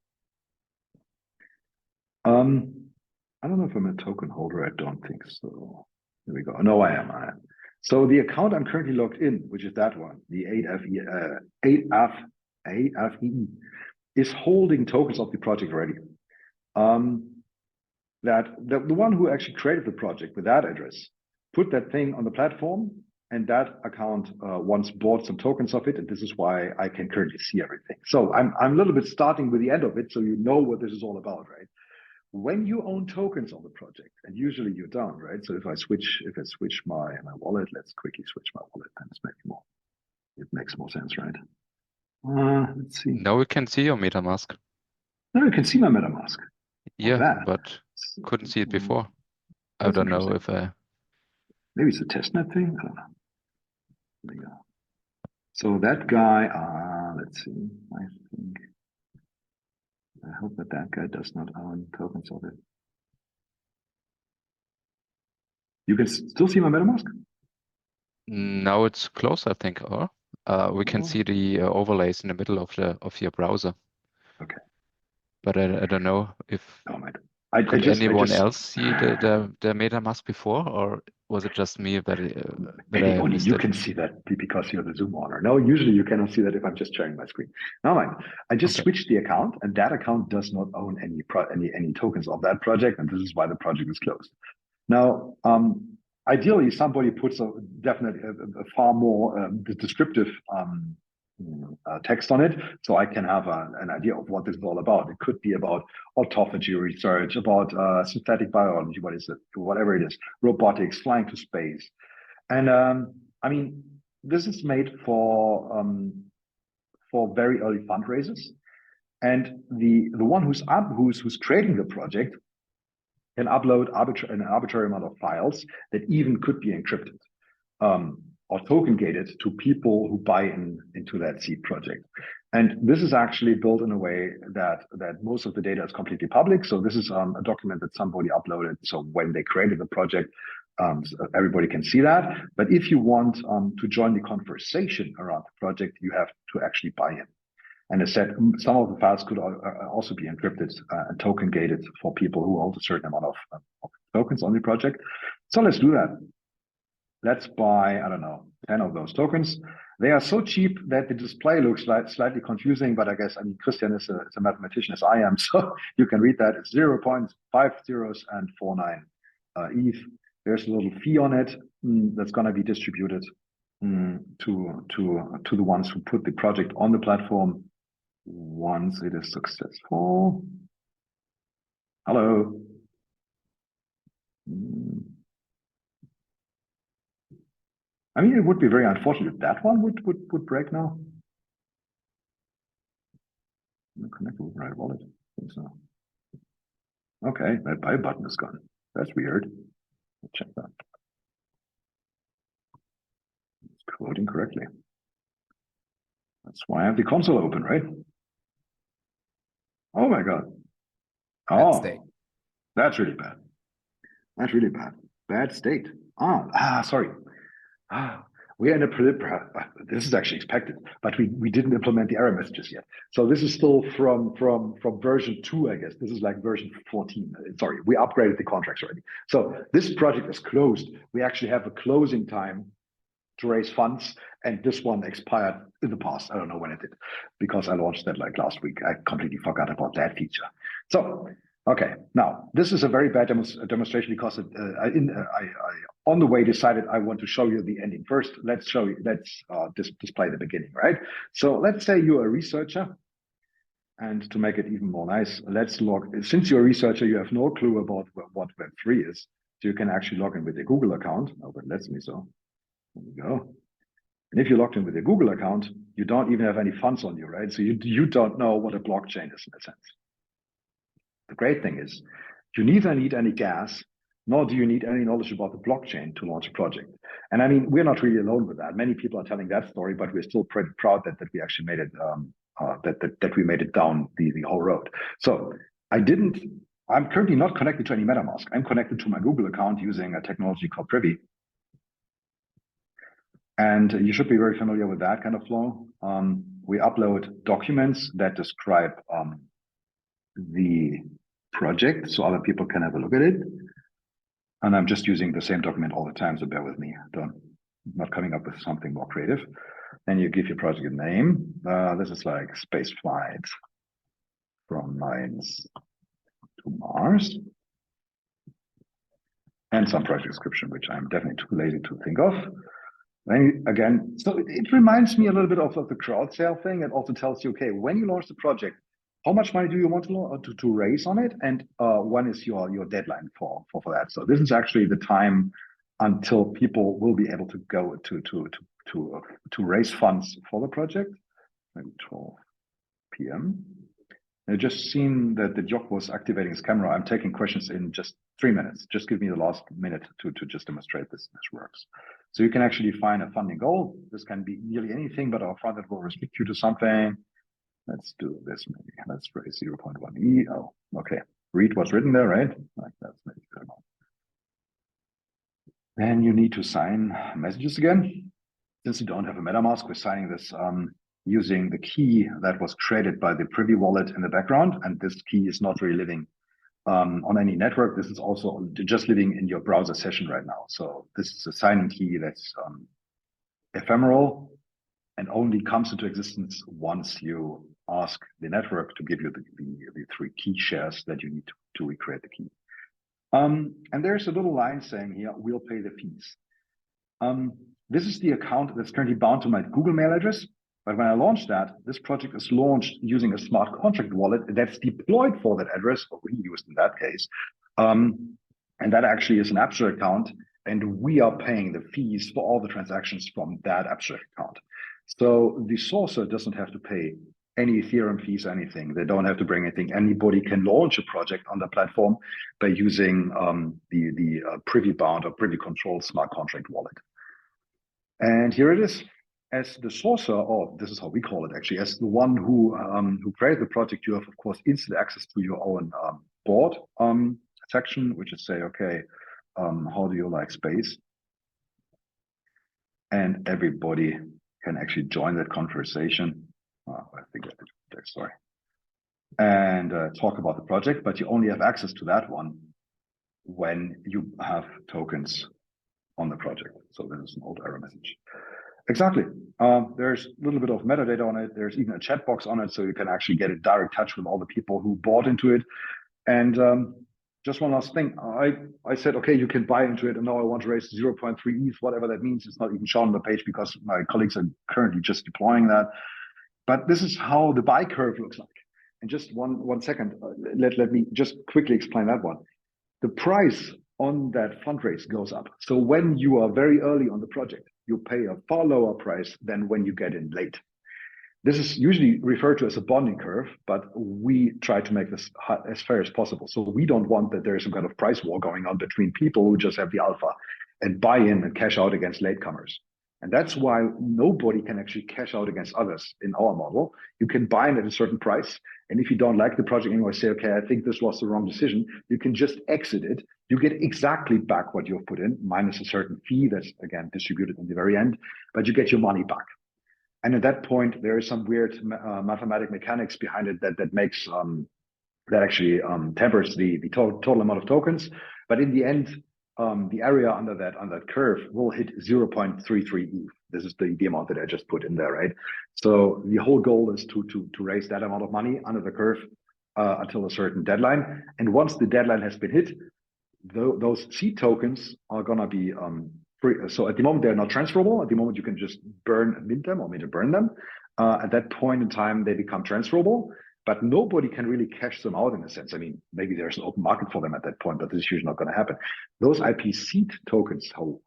Speaker 3: I don't know if I'm a token holder. I don't think so. Here we go. No, I am. So the account I'm currently logged in, which is that one, the 8FEE, is holding tokens of the project already. That the one who actually created the project with that address put that thing on the platform, and that account once bought some tokens of it, and this is why I can currently see everything. So I'm a little bit starting with the end of it, so you know what this is all about, right? When you own tokens on the project, and usually you don't, right? So if I switch my wallet, let's quickly switch my wallet, and it makes more sense, right? Let's see.
Speaker 1: Now we can see your MetaMask.
Speaker 3: Now you can see my MetaMask.
Speaker 1: Yeah, but couldn't see it before. I don't know if
Speaker 3: maybe it's a testnet thing. I don't know. There we go. So that guy, let's see. I hope that guy does not own tokens of it. You can still see my MetaMask?
Speaker 1: Now it's close, I think, or we can see the overlays in the middle of your browser.
Speaker 3: Okay.
Speaker 1: But I don't know if
Speaker 3: could
Speaker 1: anyone else see the MetaMask before, or was it just me that
Speaker 3: only you can see that because you're the Zoom owner. No, usually you cannot see that if I'm just sharing my screen. Now, I just switched the account, and that account does not own any tokens of that project, and this is why the project is closed. Now, ideally, somebody puts definitely a far more descriptive text on it, so I can have an idea of what this is all about. It could be about autophagy research, about synthetic biology, whatever it is, robotics, flying to space. And I mean, this is made for very early fundraisers. And the one who's creating the project can upload an arbitrary amount of files that even could be encrypted. Or token gated to people who buy into that seed project. And this is actually built in a way that most of the data is completely public. So this is a document that somebody uploaded. So when they created the project, so everybody can see that. But if you want to join the conversation around the project, you have to actually buy in. And as said, some of the files could also be encrypted and token gated for people who hold a certain amount of tokens on the project. So let's do that. Let's buy, I don't know, 10 of those tokens. They are so cheap that the display looks slightly confusing, but I guess, Christian is a mathematician as I am, so you can read that. It's 0.5049 ETH. There's a little fee on it that's going to be distributed to the ones who put the project on the platform once it is successful. Hello. I mean, it would be very unfortunate if that one would break now. I'm connected with the right wallet. I think so. Okay, that buy button is gone. That's weird. Let's check that. It's quoting correctly. That's why I have the console open, right? Oh my God. Oh, that's really bad. That's really bad. Bad state. Sorry. We are in a this is actually expected, but we didn't implement the error messages yet. So this is still from version 2, I guess. This is like version 14. Sorry, we upgraded the contracts already. So this project is closed. We actually have a closing time to raise funds, and this one expired in the past. I don't know when it did, because I launched that like last week. I completely forgot about that feature. So okay, now this is a very bad demonstration because I on the way decided I want to show you the ending first. Let's display the beginning, right? So let's say you're a researcher, and to make it even more nice, let's log. Since you're a researcher, you have no clue about what Web3 is, so you can actually log in with a Google account. Oh, but lets me so. There we go. And if you logged in with a Google account, you don't even have any funds on you, right? So you don't know what a blockchain is in a sense. The great thing is you neither need any gas, nor do you need any knowledge about the blockchain to launch a project. And I mean, we're not really alone with that. Many people are telling that story, but we're still pretty proud that we actually made it, that we made it down the whole road. So I'm currently not connected to any MetaMask. I'm connected to my Google account using a technology called Privy. And you should be very familiar with that kind of flow. We upload documents that describe the project so other people can have a look at it. And I'm just using the same document all the time, so bear with me. not coming up with something more creative. Then you give your project a name. This is like space flight from Mainz to Mars. And some project description, which I'm definitely too lazy to think of. Then again, so it reminds me a little bit of the CrowdSale thing. It also tells you, okay, when you launch the project, how much money do you want to raise on it, and when is your deadline for that? So this is actually the time until people will be able to go to raise funds for the project. Maybe 12 p.m. I just seen that the Jock was activating his camera. I'm taking questions in just 3 minutes. Just give me the last minute to just demonstrate this works. So you can actually find a funding goal. This can be nearly anything, but our front end will restrict you to something. Let's do this maybe. Let's raise 0.1 E. Oh, okay. Read what's written there, right? Like that's maybe good enough. Then you need to sign messages again. Since you don't have a MetaMask, we're signing this using the key that was created by the Privy wallet in the background. And this key is not really living on any network. This is also just living in your browser session right now. So this is a signing key that's ephemeral and only comes into existence once you ask the network to give you the 3 key shares that you need to recreate the key. And there's a little line saying here, we'll pay the fees. This is the account that's currently bound to my Google mail address. But when I launch that, this project is launched using a smart contract wallet that's deployed for that address, or reused in that case. And that actually is an abstract account. And we are paying the fees for all the transactions from that abstract account. So the sourcer doesn't have to pay any Ethereum fees, anything. They don't have to bring anything. Anybody can launch a project on the platform by using the Privy bound or Privy controlled smart contract wallet. And here it is. As the sourcer, or this is how we call it actually, as the one who created the project, you have of course instant access to your own board section, which is say, okay, how do you like space? And everybody can actually join that conversation. I think I did there, sorry. And talk about the project, but you only have access to that one when you have tokens on the project. So this is an old error message. Exactly. There's a little bit of metadata on it. There's even a chat box on it, so you can actually get in direct touch with all the people who bought into it. And just one last thing. I said, okay, you can buy into it, and now I want to raise 0.3 ETH, whatever that means. It's not even shown on the page because my colleagues are currently just deploying that. But this is how the buy curve looks like. And just one second, let me just quickly explain that one. The price on that fundraise goes up. So when you are very early on the project, you pay a far lower price than when you get in late. This is usually referred to as a bonding curve, but we try to make this as fair as possible. So we don't want that there is some kind of price war going on between people who just have the alpha and buy in and cash out against latecomers. And that's why nobody can actually cash out against others in our model. You can buy in at a certain price. And if you don't like the project anymore, say, okay, I think this was the wrong decision, you can just exit it. You get exactly back what you've put in, minus a certain fee that's, again, distributed in the very end, but you get your money back. And at that point, there is some weird mathematic mechanics behind it that makes, that actually tempers the total amount of tokens. But in the end, the area under that curve will hit 0.33 ETH. This is the amount that I just put in there, right? So the whole goal is to raise that amount of money under the curve until a certain deadline. And once the deadline has been hit, those seed tokens are gonna be free. So at the moment they're not transferable. At the moment you can just mint them or maybe burn them. At that point in time they become transferable. But nobody can really cash them out in a sense. I mean, maybe there's an open market for them at that point, but this is usually not going to happen. Those IP seed tokens, so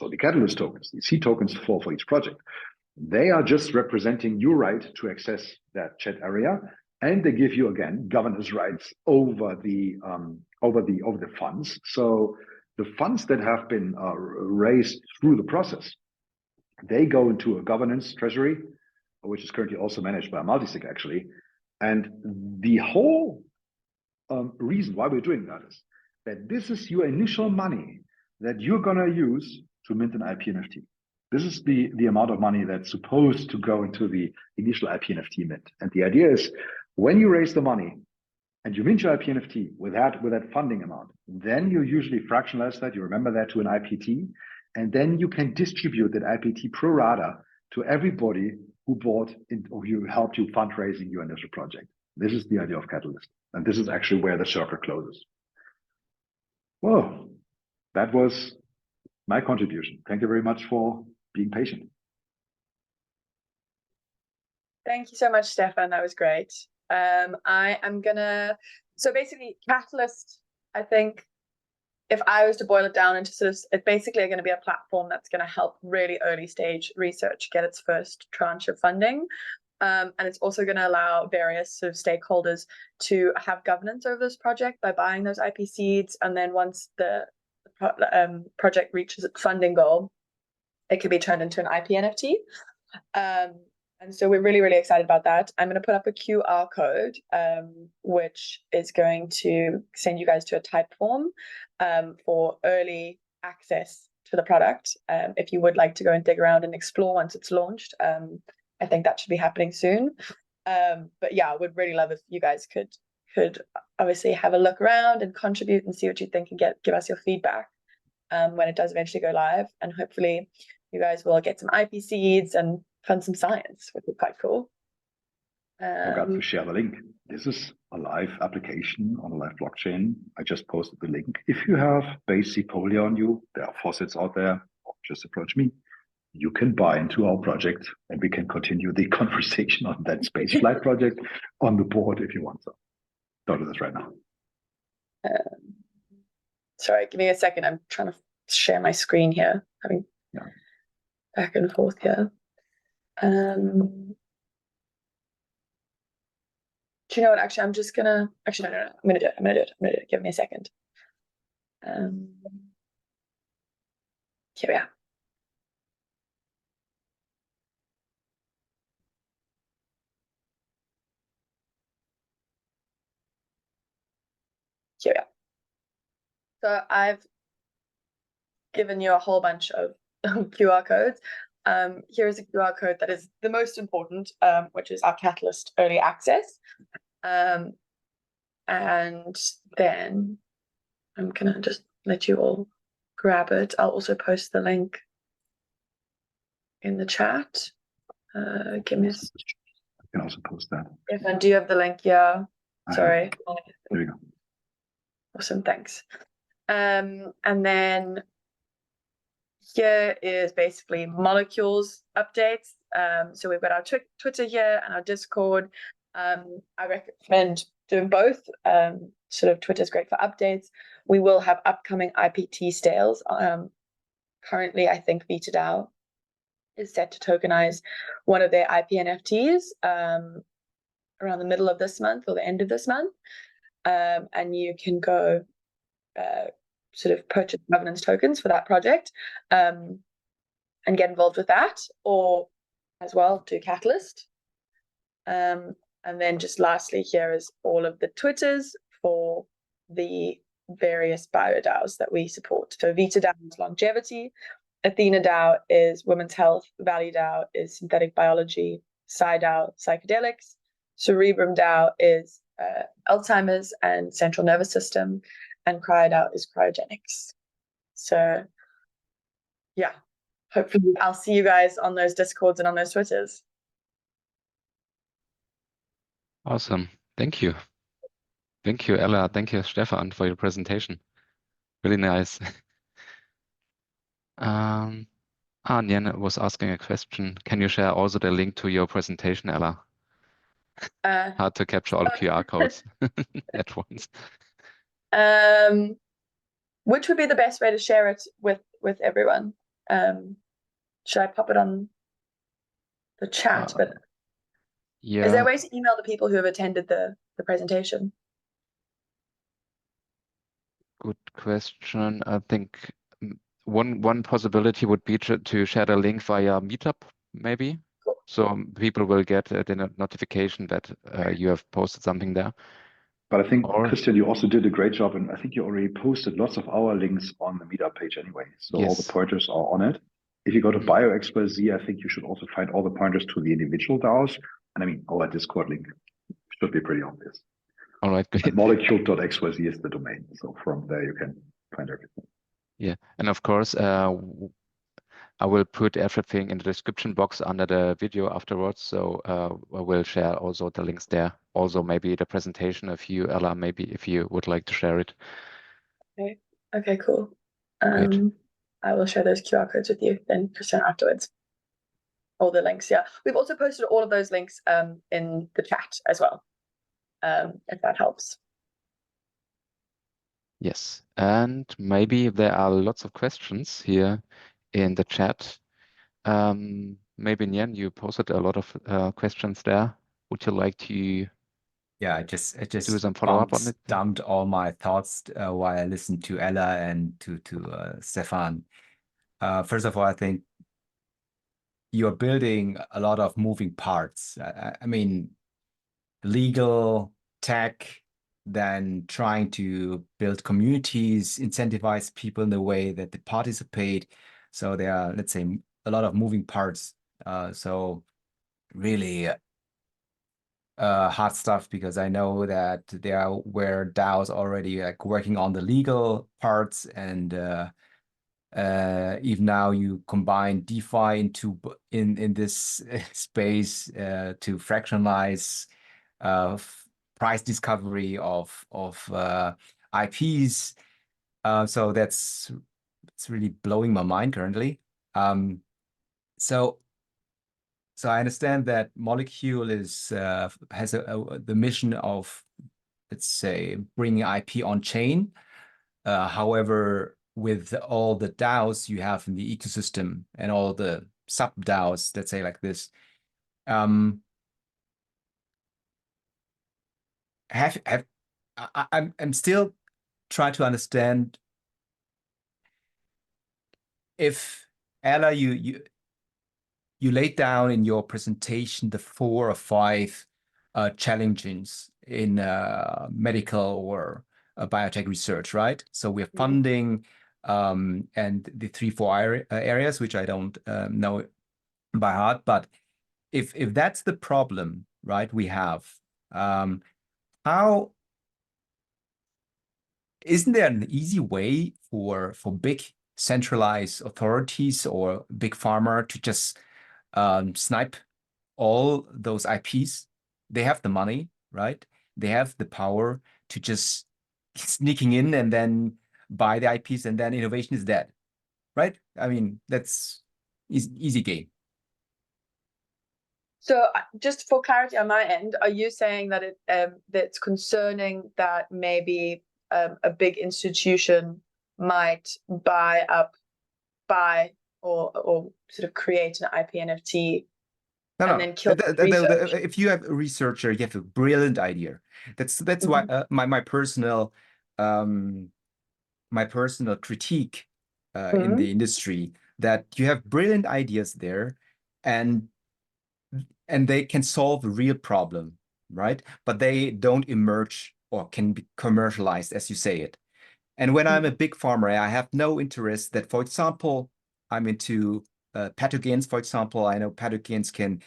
Speaker 3: the Catalyst tokens, the seed tokens for each project, they are just representing your right to access that chat area, and they give you again governance rights over the funds. So the funds that have been raised through the process, they go into a governance treasury, which is currently also managed by a multisig actually. And the whole reason why we're doing that is that this is your initial money that you're going to use to mint an IP-NFT. This is the amount of money that's supposed to go into the initial IP-NFT mint. And the idea is when you raise the money and you mint your IP-NFT with that funding amount, then you usually fractionalize that. You remember that to an IPT. And then you can distribute that IPT pro rata to everybody who bought in, or who helped you fundraising your initial project. This is the idea of Catalyst. And this is actually where the circle closes. Well, that was my contribution. Thank you very much for being patient.
Speaker 4: Thank you so much, Stefan. That was great. I am gonna, so basically Catalyst, I think if I was to boil it down into sort of, it's basically going to be a platform that's going to help really early stage research get its first tranche of funding. And it's also going to allow various sort of stakeholders to have governance over this project by buying those IP seeds. And then once the project reaches its funding goal, it can be turned into an IP-NFT. And so we're really, really excited about that. I'm going to put up a QR code, which is going to send you guys to a type form for early access to the product. If you would like to go and dig around and explore once it's launched, I think that should be happening soon. But yeah, I would really love if you guys could obviously have a look around and contribute and see what you think and give us your feedback when it does eventually go live. And hopefully you guys will get some IP seeds and fund some science, which is quite cool.
Speaker 3: I forgot to share the link. This is a live application on a live blockchain. I just posted the link. If you have basic polio on you, there are faucets out there, or just approach me. You can buy into our project and we can continue the conversation on that space flight project on the board if you want so. Don't do this right now.
Speaker 4: Sorry, give me a second. I'm trying to share my screen here, having back and forth here. Do you know what? Actually, I'm just gonna. Actually, no. I'm gonna do it. Give me a second. Here we are. Here we are. So I've given you a whole bunch of QR codes. Here is a QR code that is the most important, which is our Catalyst early access. And then I'm gonna just let you all grab it. I'll also post the link in the chat. Give me a second.
Speaker 3: I can also post that.
Speaker 4: Stefan, do you have the link? Yeah. Sorry.
Speaker 3: There you go.
Speaker 4: Awesome, thanks. And then here is basically molecules updates. So we've got our Twitter here and our Discord. I recommend doing both. Sort of Twitter's great for updates. We will have upcoming IPT sales. Currently, I think BetaDAO is set to tokenize one of their IP-NFTs around the middle of this month or the end of this month. And you can go sort of purchase governance tokens for that project and get involved with that, or as well do Catalyst. And then just lastly, here is all of the Twitters for the various BioDAOs that we support. So VitaDAO is longevity, AthenaDAO is women's health, ValleyDAO is synthetic biology, PsyDAO psychedelics, CerebrumDAO is Alzheimer's and central nervous system, and CryoDAO is cryogenics. So yeah, hopefully I'll see you guys on those Discords and on those Twitters.
Speaker 1: Awesome. Thank you. Thank you, Ella. Thank you, Stefan, for your presentation. Really nice. Anjan was asking a question. Can you share also the link to your presentation, Ella? Hard to capture all the QR codes at once.
Speaker 4: Which would be the best way to share it with everyone? Should I pop it on the chat? But
Speaker 1: yeah.
Speaker 4: Is there a way to email the people who have attended the presentation?
Speaker 1: Good question. I think one possibility would be to share the link via Meetup, maybe.
Speaker 4: Cool.
Speaker 1: So people will get the notification that you have posted something there.
Speaker 3: But I think, Christian, you also did a great job, and I think you already posted lots of our links on the Meetup page anyway. So yes, all the pointers are on it. If you go to BioXpertZ, I think you should also find all the pointers to the individual DAOs. And I mean, our Discord link should be pretty obvious.
Speaker 1: All right, great.
Speaker 3: Molecule.xyz is the domain. So from there, you can find everything.
Speaker 1: Yeah, and of course, I will put everything in the description box under the video afterwards. So I will share also the links there. Also maybe the presentation of you, Ella, maybe if you would like to share it.
Speaker 4: Okay, cool.
Speaker 1: Great.
Speaker 4: I will share those QR codes with you then, Christian, afterwards. All the links, yeah. We've also posted all of those links in the chat as well, if that helps.
Speaker 1: Yes, and maybe there are lots of questions here in the chat. Maybe Nien, you posted a lot of questions there. Would you like to
Speaker 5: Yeah, I just
Speaker 1: do some follow-up on it?
Speaker 5: dumped all my thoughts while I listened to Ella and to Stefan. First of all, I think you're building a lot of moving parts. I mean, legal, tech, then trying to build communities, incentivize people in the way that they participate. So there are, let's say, a lot of moving parts. So really hard stuff, because I know that there were DAOs already like working on the legal parts, and even now you combine DeFi into in this space to fractionalize price discovery of IPs. So it's really blowing my mind currently. So I understand that Molecule is has the mission of, let's say, bringing IP on chain. However, with all the DAOs you have in the ecosystem and all the sub DAOs, let's say like this, I'm still trying to understand if, Ella, you laid down in your presentation the 4 or 5 challenges in medical or biotech research, right? So we're funding and the 3-4 areas, which I don't know by heart. But if that's the problem, right, we have, how isn't there an easy way for big centralized authorities or big pharma to just snipe all those IPs? They have the money, right? They have the power to just sneaking in and then buy the IPs, and then innovation is dead, right? I mean, that's easy game.
Speaker 4: So just for clarity on my end, are you saying that that's concerning that maybe a big institution might buy or sort of create an IP-NFT and then kill research?
Speaker 5: If you have a researcher, you have a brilliant idea. That's why my personal critique in the industry, that you have brilliant ideas there, and they can solve a real problem, right? But they don't emerge or can be commercialized, as you say it. And when I'm a big farmer, I have no interest that, for example, I'm into pathogens. For example, I know pathogens can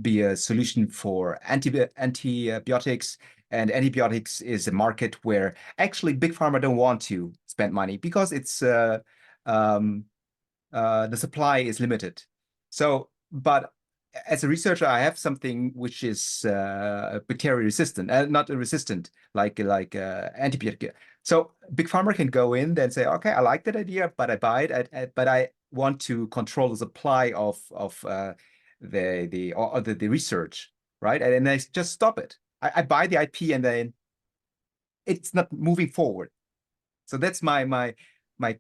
Speaker 5: be a solution for antibiotics, and antibiotics is a market where actually big pharma don't want to spend money, because it's the supply is limited. So, but as a researcher, I have something which is bacteria resistant, not resistant, like antibiotic. So big pharma can go in and say, okay, I like that idea, but I buy it, but I want to control the supply of the research, right? And then I just stop it. I buy the IP, and then it's not moving forward. So that's my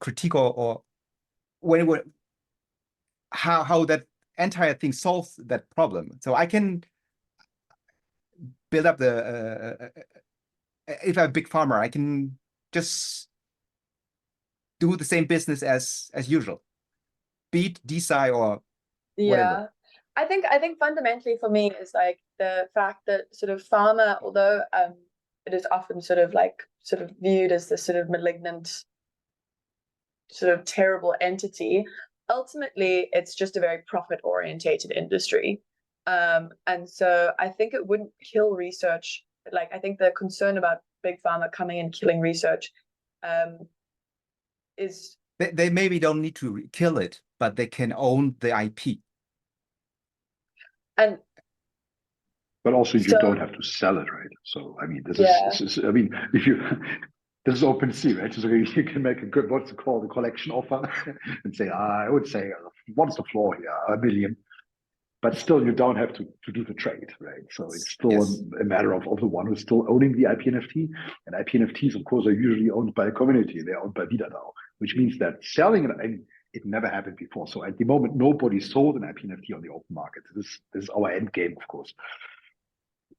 Speaker 5: critique, or how that entire thing solves that problem. So I can build up if I'm a big farmer, I can just do the same business as usual, beat DeSci or whatever.
Speaker 4: I think fundamentally for me is like the fact that sort of pharma, although it is often sort of viewed as this sort of malignant, sort of terrible entity, ultimately it's just a very profit orientated industry. And so I think it wouldn't kill research. Like, I think the concern about big pharma coming and killing research is
Speaker 5: They maybe don't need to kill it, but they can own the IP.
Speaker 4: And
Speaker 3: but also you
Speaker 4: so,
Speaker 3: don't have to sell it, right? So I mean, this
Speaker 4: Yeah.
Speaker 3: is I mean, if you this is OpenSea, right? So you can make a good, what's it called, a collection offer, and say, I would say, what's the floor here? $1 million. But still, you don't have to do the trade, right? So it's still
Speaker 5: Yes.
Speaker 3: a matter of the one who's still owning the IP-NFT. And IP-NFTs, of course, are usually owned by a community. They're owned by BioDAO, which means that selling it, and it never happened before. So at the moment, nobody sold an IP-NFT on the open market. This is our end game, of course.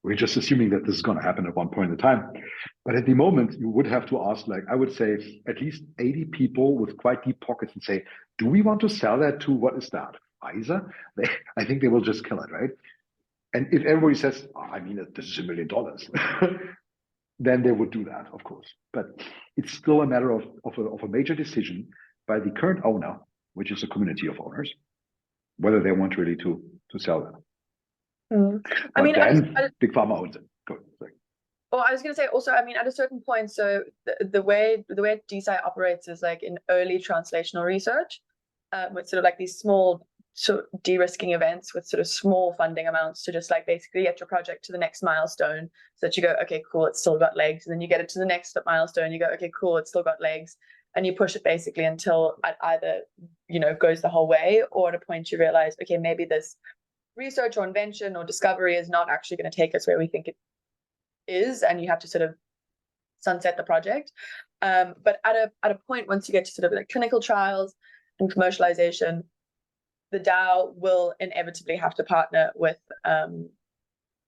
Speaker 3: We're just assuming that this is going to happen at one point in time. But at the moment, you would have to ask, like, I would say at least 80 people with quite deep pockets and say, do we want to sell that to, what is that? Pfizer? I think they will just kill it, right? And if everybody says, oh, I mean, this is $1 million, then they would do that, of course. But it's still a matter of a major decision by the current owner, which is a community of owners, whether they want really to sell that.
Speaker 4: I mean,
Speaker 3: then Big Pharma owns it. Go ahead.
Speaker 4: Well, I was going to say also, I mean, at a certain point, so the way DeSci operates is like in early translational research, with sort of like these small sort of de-risking events with sort of small funding amounts to just like basically get your project to the next milestone, so that you go, okay, cool, it's still got legs, and then you get it to the next milestone, you go, okay, cool, it's still got legs, and you push it basically until it either, you know, goes the whole way, or at a point you realize, okay, maybe this research or invention or discovery is not actually going to take us where we think it is, and you have to sort of sunset the project. But at a point, once you get to sort of like clinical trials and commercialization, the DAO will inevitably have to partner with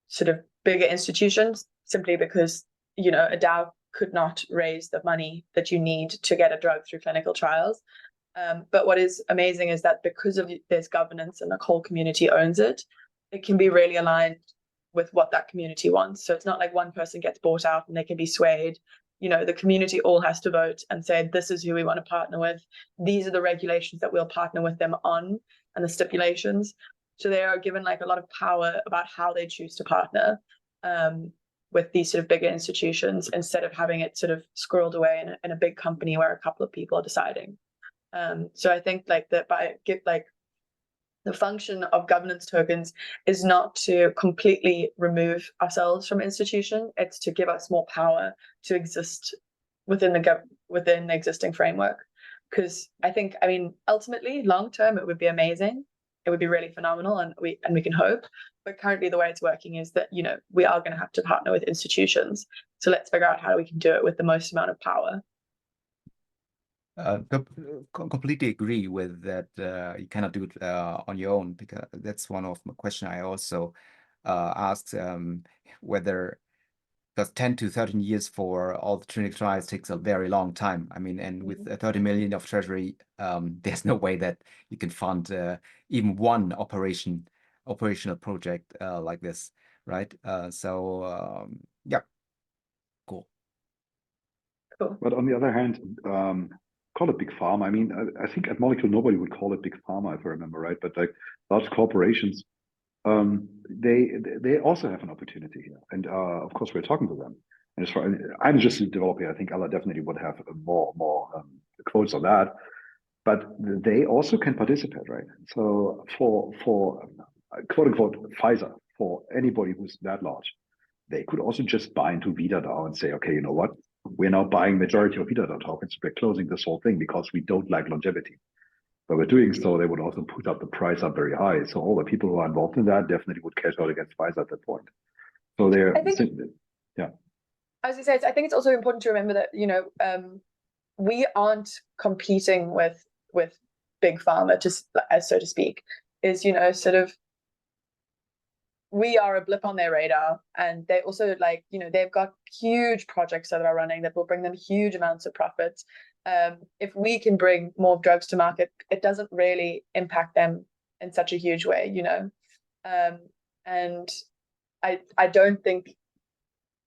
Speaker 4: sort of bigger institutions, simply because, you know, a DAO could not raise the money that you need to get a drug through clinical trials. But what is amazing is that because of there's governance and the whole community owns it, it can be really aligned with what that community wants. So it's not like one person gets bought out and they can be swayed. You know, the community all has to vote and say, this is who we want to partner with. These are the regulations that we'll partner with them on and the stipulations. So they are given like a lot of power about how they choose to partner with these sort of bigger institutions, instead of having it sort of squirreled away in a big company where a couple of people are deciding. So I think like that the function of governance tokens is not to completely remove ourselves from institution. It's to give us more power to exist within the existing framework. Because I think, I mean, ultimately, long term, it would be amazing. It would be really phenomenal, and we can hope. But currently, the way it's working is that, you know, we are going to have to partner with institutions. So let's figure out how we can do it with the most amount of power.
Speaker 5: Completely agree with that. You cannot do it on your own, because that's one of my questions I also asked, whether, because 10 to 13 years for all the clinical trials takes a very long time. I mean, and with 30 million of treasury, there's no way that you can fund even one operational project like this, right? Yeah, cool.
Speaker 3: But on the other hand, call it big pharma. I mean, I think at Molecule nobody would call it big pharma, if I remember right. But like large corporations, they also have an opportunity here, and of course we're talking to them. And as far I'm just a developer, I think Ella definitely would have more quotes on that. But they also can participate, right? So for quote unquote Pfizer, for anybody who's that large, they could also just buy into BioDAO and say, okay, you know what? We're now buying majority of BioDAO tokens. We're closing this whole thing because we don't like longevity. But we're doing so, they would also put up the price up very high. So all the people who are involved in that definitely would cash out against Pfizer at that point. So they're, yeah.
Speaker 4: As you say, I think it's also important to remember that, you know, we aren't competing with big pharma, just as so to speak. Is, you know, sort of, we are a blip on their radar, and they also, like, you know, they've got huge projects that are running that will bring them huge amounts of profits. If we can bring more drugs to market, it doesn't really impact them in such a huge way, you know. And I don't think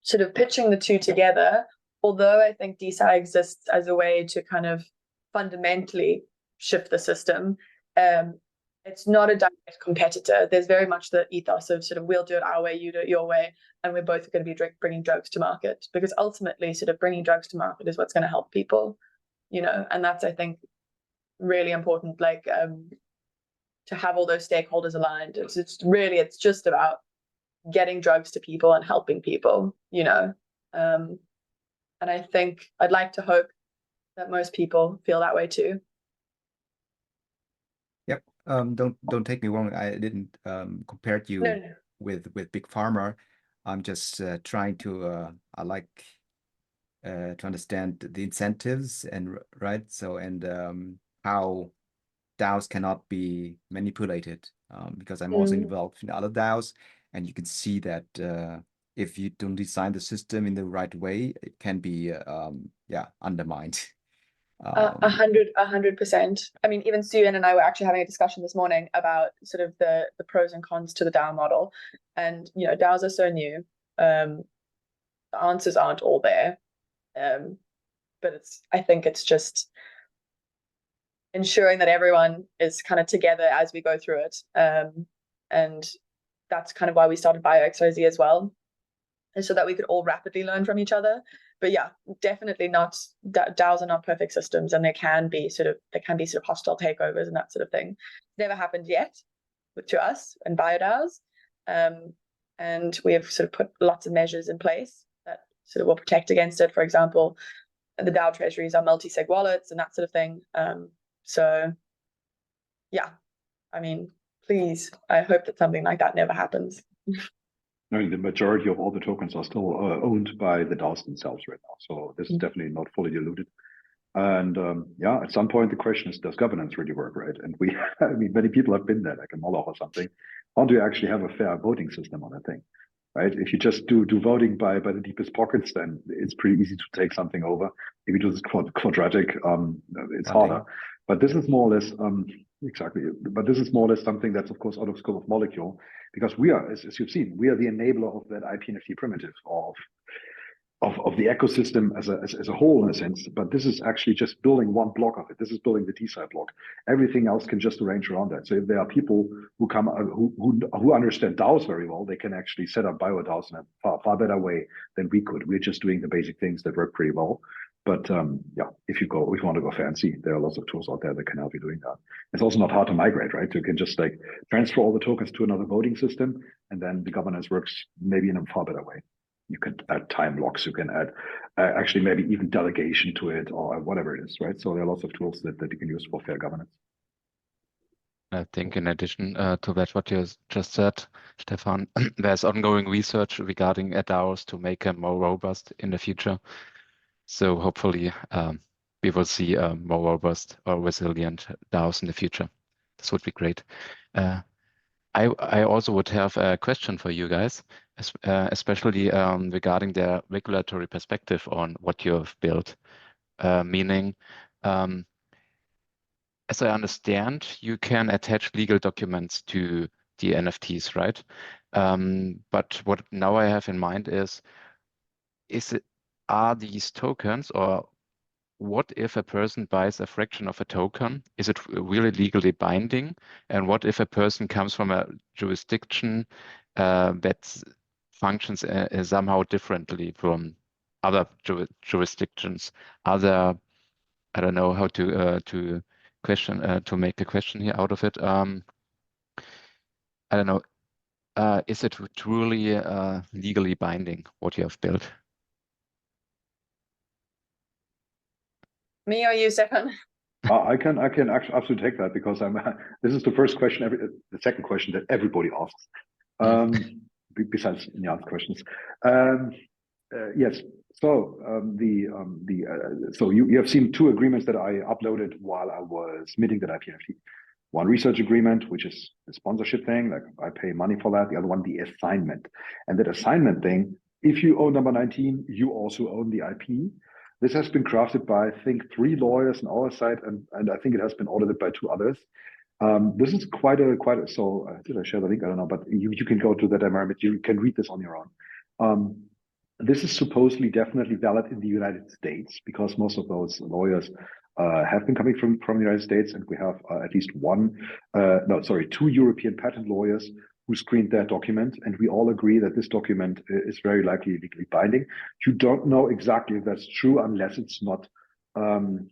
Speaker 4: sort of pitching the two together, although I think DeSci exists as a way to kind of fundamentally shift the system, it's not a direct competitor. There's very much the ethos of sort of, we'll do it our way, you do it your way, and we're both going to be bringing drugs to market, because ultimately sort of bringing drugs to market is what's going to help people, you know. And that's, I think, really important, like to have all those stakeholders aligned. It's just about getting drugs to people and helping people, you know. And I think I'd like to hope that most people feel that way too.
Speaker 5: Yep. Don't take me wrong. I didn't compare you
Speaker 4: No.
Speaker 5: with Big Pharma. I'm just trying to I like to understand the incentives and right. So and how DAOs cannot be manipulated because I'm also involved in other DAOs, and you can see that if you don't design the system in the right way, it can be undermined.
Speaker 4: 100%. I mean, even Suyan and I were actually having a discussion this morning about sort of the pros and cons to the DAO model. And, you know, DAOs are so new. The answers aren't all there. But I think it's just ensuring that everyone is kind of together as we go through it. And that's kind of why we started BioXYZ as well, and so that we could all rapidly learn from each other. But yeah, definitely not, DAOs are not perfect systems, and there can be sort of hostile takeovers and that sort of thing. Never happened yet to us and BioDAOs. And we have sort of put lots of measures in place that sort of will protect against it. For example, the DAO treasuries are multi-sig wallets and that sort of thing. So yeah, I mean, please, I hope that something like that never happens.
Speaker 3: I mean, the majority of all the tokens are still owned by the DAOs themselves right now. So this is definitely not fully diluted. And yeah, at some point the question is, does governance really work, right? And I mean, many people have been there, like in Moloch or something. How do you actually have a fair voting system on a thing, right? If you just do voting by the deepest pockets, then it's pretty easy to take something over. If you do this quadratic, it's harder. But this is more or less exactly. But this is more or less something that's of course out of scope of Molecule, because we are, as you've seen, we are the enabler of that IP-NFT primitive of the ecosystem as a whole in a sense. But this is actually just building one block of it. This is building the DeSci block. Everything else can just arrange around that. So if there are people who understand DAOs very well, they can actually set up BioDAOs in a far better way than we could. We're just doing the basic things that work pretty well. But yeah, if you want to go fancy, there are lots of tools out there that can help you doing that. It's also not hard to migrate, right? You can just like transfer all the tokens to another voting system, and then the governance works maybe in a far better way. You can add time locks, you can add actually maybe even delegation to it or whatever it is, right? So there are lots of tools that you can use for fair governance.
Speaker 1: I think in addition to that, what you just said, Stefan, there's ongoing research regarding DAOs to make them more robust in the future. So hopefully we will see more robust or resilient DAOs in the future. This would be great. I also would have a question for you guys, especially regarding the regulatory perspective on what you have built. Meaning, as I understand, you can attach legal documents to the NFTs, right? But what now I have in mind are these tokens, or what if a person buys a fraction of a token? Is it really legally binding? And what if a person comes from a jurisdiction that functions somehow differently from other jurisdictions? I don't know how to question to make a question here out of it. I don't know. Is it truly legally binding what you have built?
Speaker 4: Me or you, Stefan?
Speaker 3: I can actually absolutely take that, because this is the first question, the second question that everybody asks, besides Jan's questions. Yes. So so you have seen two agreements that I uploaded while I was minting that IP-NFT. One research agreement, which is a sponsorship thing, like I pay money for that. The other one, the assignment. And that assignment thing, if you own number 19, you also own the IP. This has been crafted by, I think, 3 lawyers on our side, and I think it has been audited by 2 others. This is quite a so did I share the link? I don't know, but you can go to that environment. You can read this on your own. This is supposedly definitely valid in the United States, because most of those lawyers have been coming from the United States, and we have at least 2 European patent lawyers who screened that document, and we all agree that this document is very likely legally binding. You don't know exactly if that's true unless it's not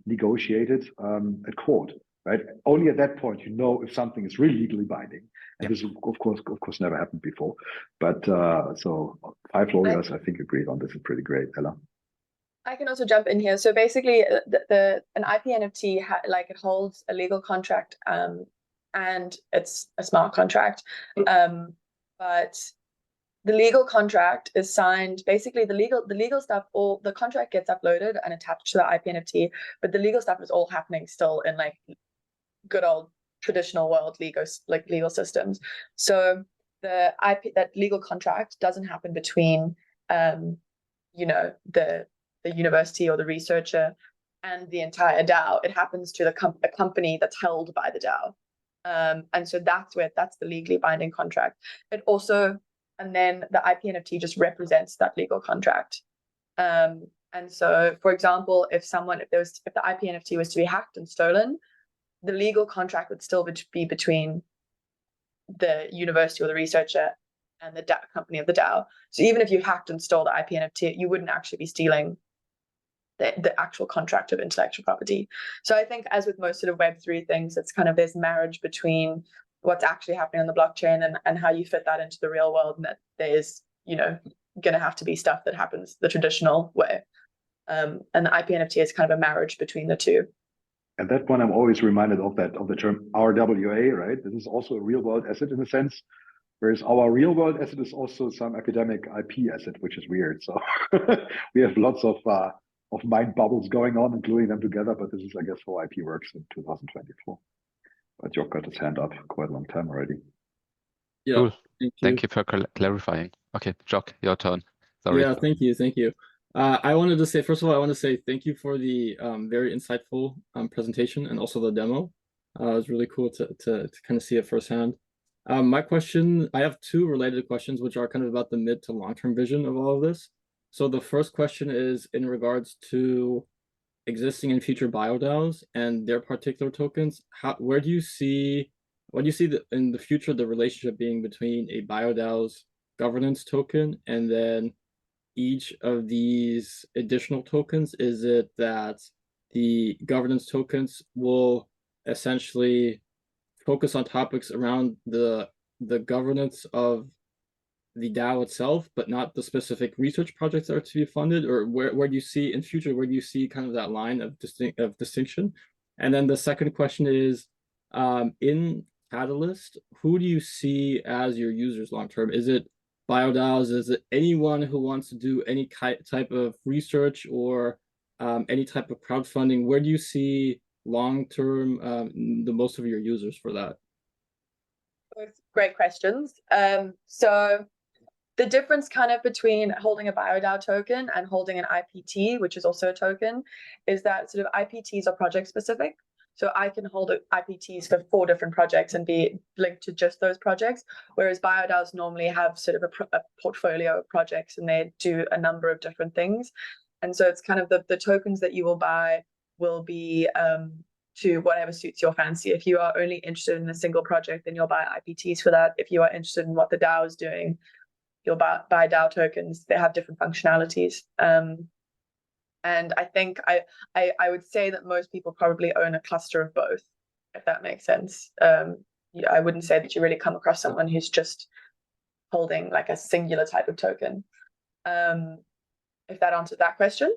Speaker 3: negotiated at court. right? Only at that point you know if something is really legally binding. And
Speaker 5: Yep.
Speaker 3: this, of course, never happened before. But so 5 lawyers, I think, agreed on this. Is pretty great, Ella.
Speaker 4: I can also jump in here. So basically, an IP-NFT like it holds a legal contract, and it's a smart contract, but the legal contract is signed. Basically, the legal stuff, all the contract gets uploaded and attached to the IP-NFT, but the legal stuff is all happening still in like good old traditional world legal systems. So that legal contract doesn't happen between you know, the university or the researcher and the entire DAO. It happens to a company that's held by the DAO. And so that's the legally binding contract. It also, and then the IP-NFT just represents that legal contract. And so, for example, if the IP-NFT was to be hacked and stolen, the legal contract would still be between the university or the researcher and the company of the DAO. So even if you hacked and stole the IP-NFT, you wouldn't actually be stealing the actual contract of intellectual property. So I think, as with most sort of Web3 things, it's kind of this marriage between what's actually happening on the blockchain and how you fit that into the real world, and that there's, you know, going to have to be stuff that happens the traditional way. And the IP-NFT is kind of a marriage between the two.
Speaker 3: At that point, I'm always reminded of the term RWA, right? This is also a real world asset in a sense, whereas our real world asset is also some academic IP asset, which is weird. So we have lots of mind bubbles going on, including them together. But this is, I guess, how IP works in 2024. But Jock got his hand up quite a long time already.
Speaker 6: Yeah,
Speaker 1: Cool.
Speaker 6: thank you.
Speaker 1: For clarifying. Okay, Jock, your turn. Sorry.
Speaker 6: Yeah, thank you. I wanted to say, first of all, I want to say thank you for the very insightful presentation and also the demo. It was really cool to kind of see it firsthand. My question, I have 2 related questions, which are kind of about the mid to long-term vision of all of this. So the first question is in regards to existing and future BioDAOs and their particular tokens. What do you see in the future the relationship being between a BioDAO's governance token and then each of these additional tokens? Is it that the governance tokens will essentially focus on topics around the governance of the DAO itself, but not the specific research projects that are to be funded? Or where do you see in future, where do you see kind of that line of distinction? And then the second question is, in Catalyst, who do you see as your users long term? Is it BioDAOs? Is it anyone who wants to do any type of research or any type of crowdfunding? Where do you see long term the most of your users for that?
Speaker 4: Great questions. So the difference kind of between holding a BioDAO token and holding an IPT, which is also a token, is that sort of IPTs are project specific. So I can hold IPTs for 4 different projects and be linked to just those projects, whereas BioDAOs normally have sort of a portfolio of projects and they do a number of different things. And so it's kind of the tokens that you will buy will be to whatever suits your fancy. If you are only interested in a single project, then you'll buy IPTs for that. If you are interested in what the DAO is doing, you'll buy DAO tokens. They have different functionalities. And I think I would say that most people probably own a cluster of both, if that makes sense. I wouldn't say that you really come across someone who's just holding like a singular type of token. If that answered that question.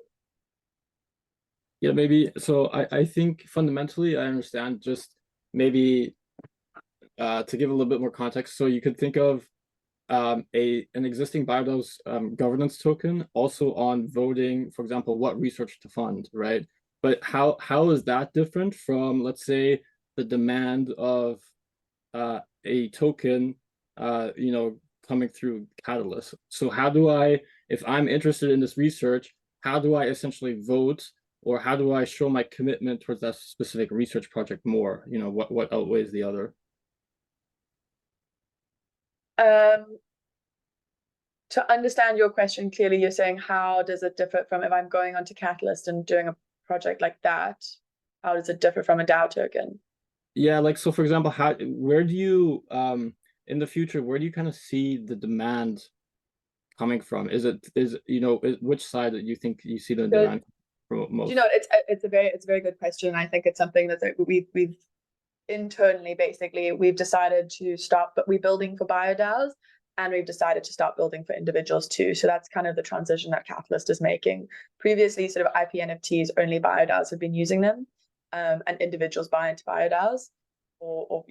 Speaker 6: Yeah, maybe. So I think fundamentally I understand, just maybe to give a little bit more context. So you could think of an existing BioDAO's governance token also on voting, for example, what research to fund, right? But how is that different from, let's say, the demand of a token, you know, coming through Catalyst? So how do I, if I'm interested in this research, how do I essentially vote, or how do I show my commitment towards that specific research project more? You know, what outweighs the other?
Speaker 4: To understand your question clearly, you're saying, how does it differ from if I'm going onto Catalyst and doing a project like that? How does it differ from a DAO token?
Speaker 6: Yeah, like, so for example, where do you, in the future, where do you kind of see the demand coming from? You know, which side that you think you see the demand from most?
Speaker 4: You know, it's a very good question. I think it's something that we've internally, basically, we've decided to stop, but we're building for BioDAOs, and we've decided to start building for individuals too. So that's kind of the transition that Catalyst is making. Previously, sort of IP-NFTs, only BioDAOs have been using them, and individuals buy into BioDAOs or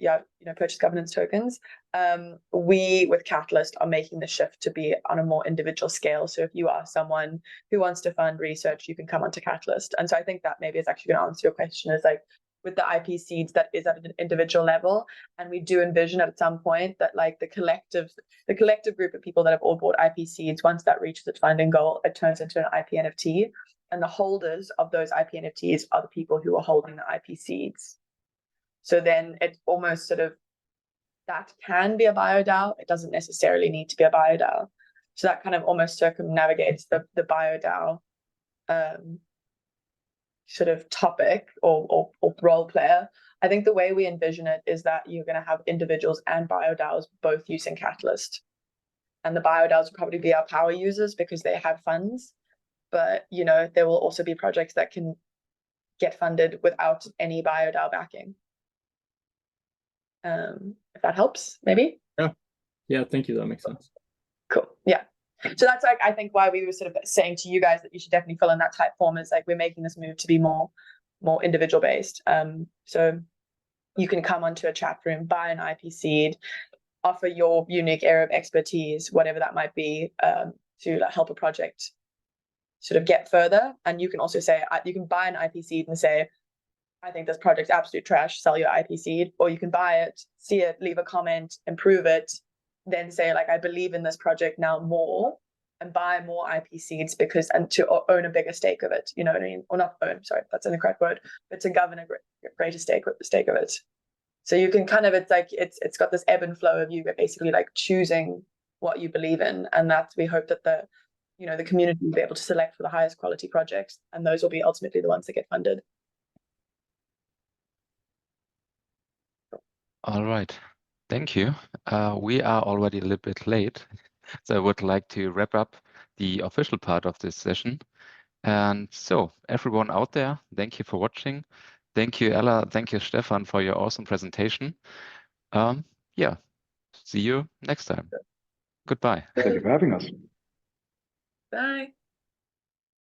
Speaker 4: purchase governance tokens. We, with Catalyst, are making the shift to be on a more individual scale. So if you are someone who wants to fund research, you can come onto Catalyst. And so I think that maybe is actually going to answer your question, is like, with the IP seeds, that is at an individual level, and we do envision at some point that like the collective group of people that have all bought IP seeds, once that reaches its funding goal, it turns into an IP NFT, and the holders of those IP NFTs are the people who are holding the IP seeds. So then it almost sort of, that can be a BioDAO. It doesn't necessarily need to be a BioDAO. So that kind of almost circumnavigates the BioDAO sort of topic or role player. I think the way we envision it is that you're going to have individuals and BioDAOs both using Catalyst. And the BioDAOs will probably be our power users because they have funds. But, you know, there will also be projects that can get funded without any BioDAO backing. If that helps, maybe?
Speaker 6: Yeah, thank you. That makes sense.
Speaker 4: Cool. Yeah. So that's like, I think why we were sort of saying to you guys that you should definitely fill in that type form, is like, we're making this move to be more individual based. So you can come onto a chat room, buy an IP seed, offer your unique area of expertise, whatever that might be, to like, help a project sort of get further. And you can also say, you can buy an IP seed and say, I think this project's absolute trash, sell your IP seed. Or you can buy it, see it, leave a comment, improve it, then say, like, I believe in this project now more, and buy more IP seeds and to own a bigger stake of it. You know what I mean? Or not own, sorry, that's an incorrect word, but to govern a greater stake of it. So you can kind of, it's like, it's got this ebb and flow of you basically like choosing what you believe in. And that's, we hope that the community will be able to select for the highest quality projects, and those will be ultimately the ones that get funded.
Speaker 1: All right. Thank you. We are already a little bit late, so I would like to wrap up the official part of this session. And so, everyone out there, thank you for watching. Thank you, Ella. Thank you, Stefan, for your awesome presentation. Yeah, see you next time. Goodbye.
Speaker 3: Thank you for having us.
Speaker 4: Bye.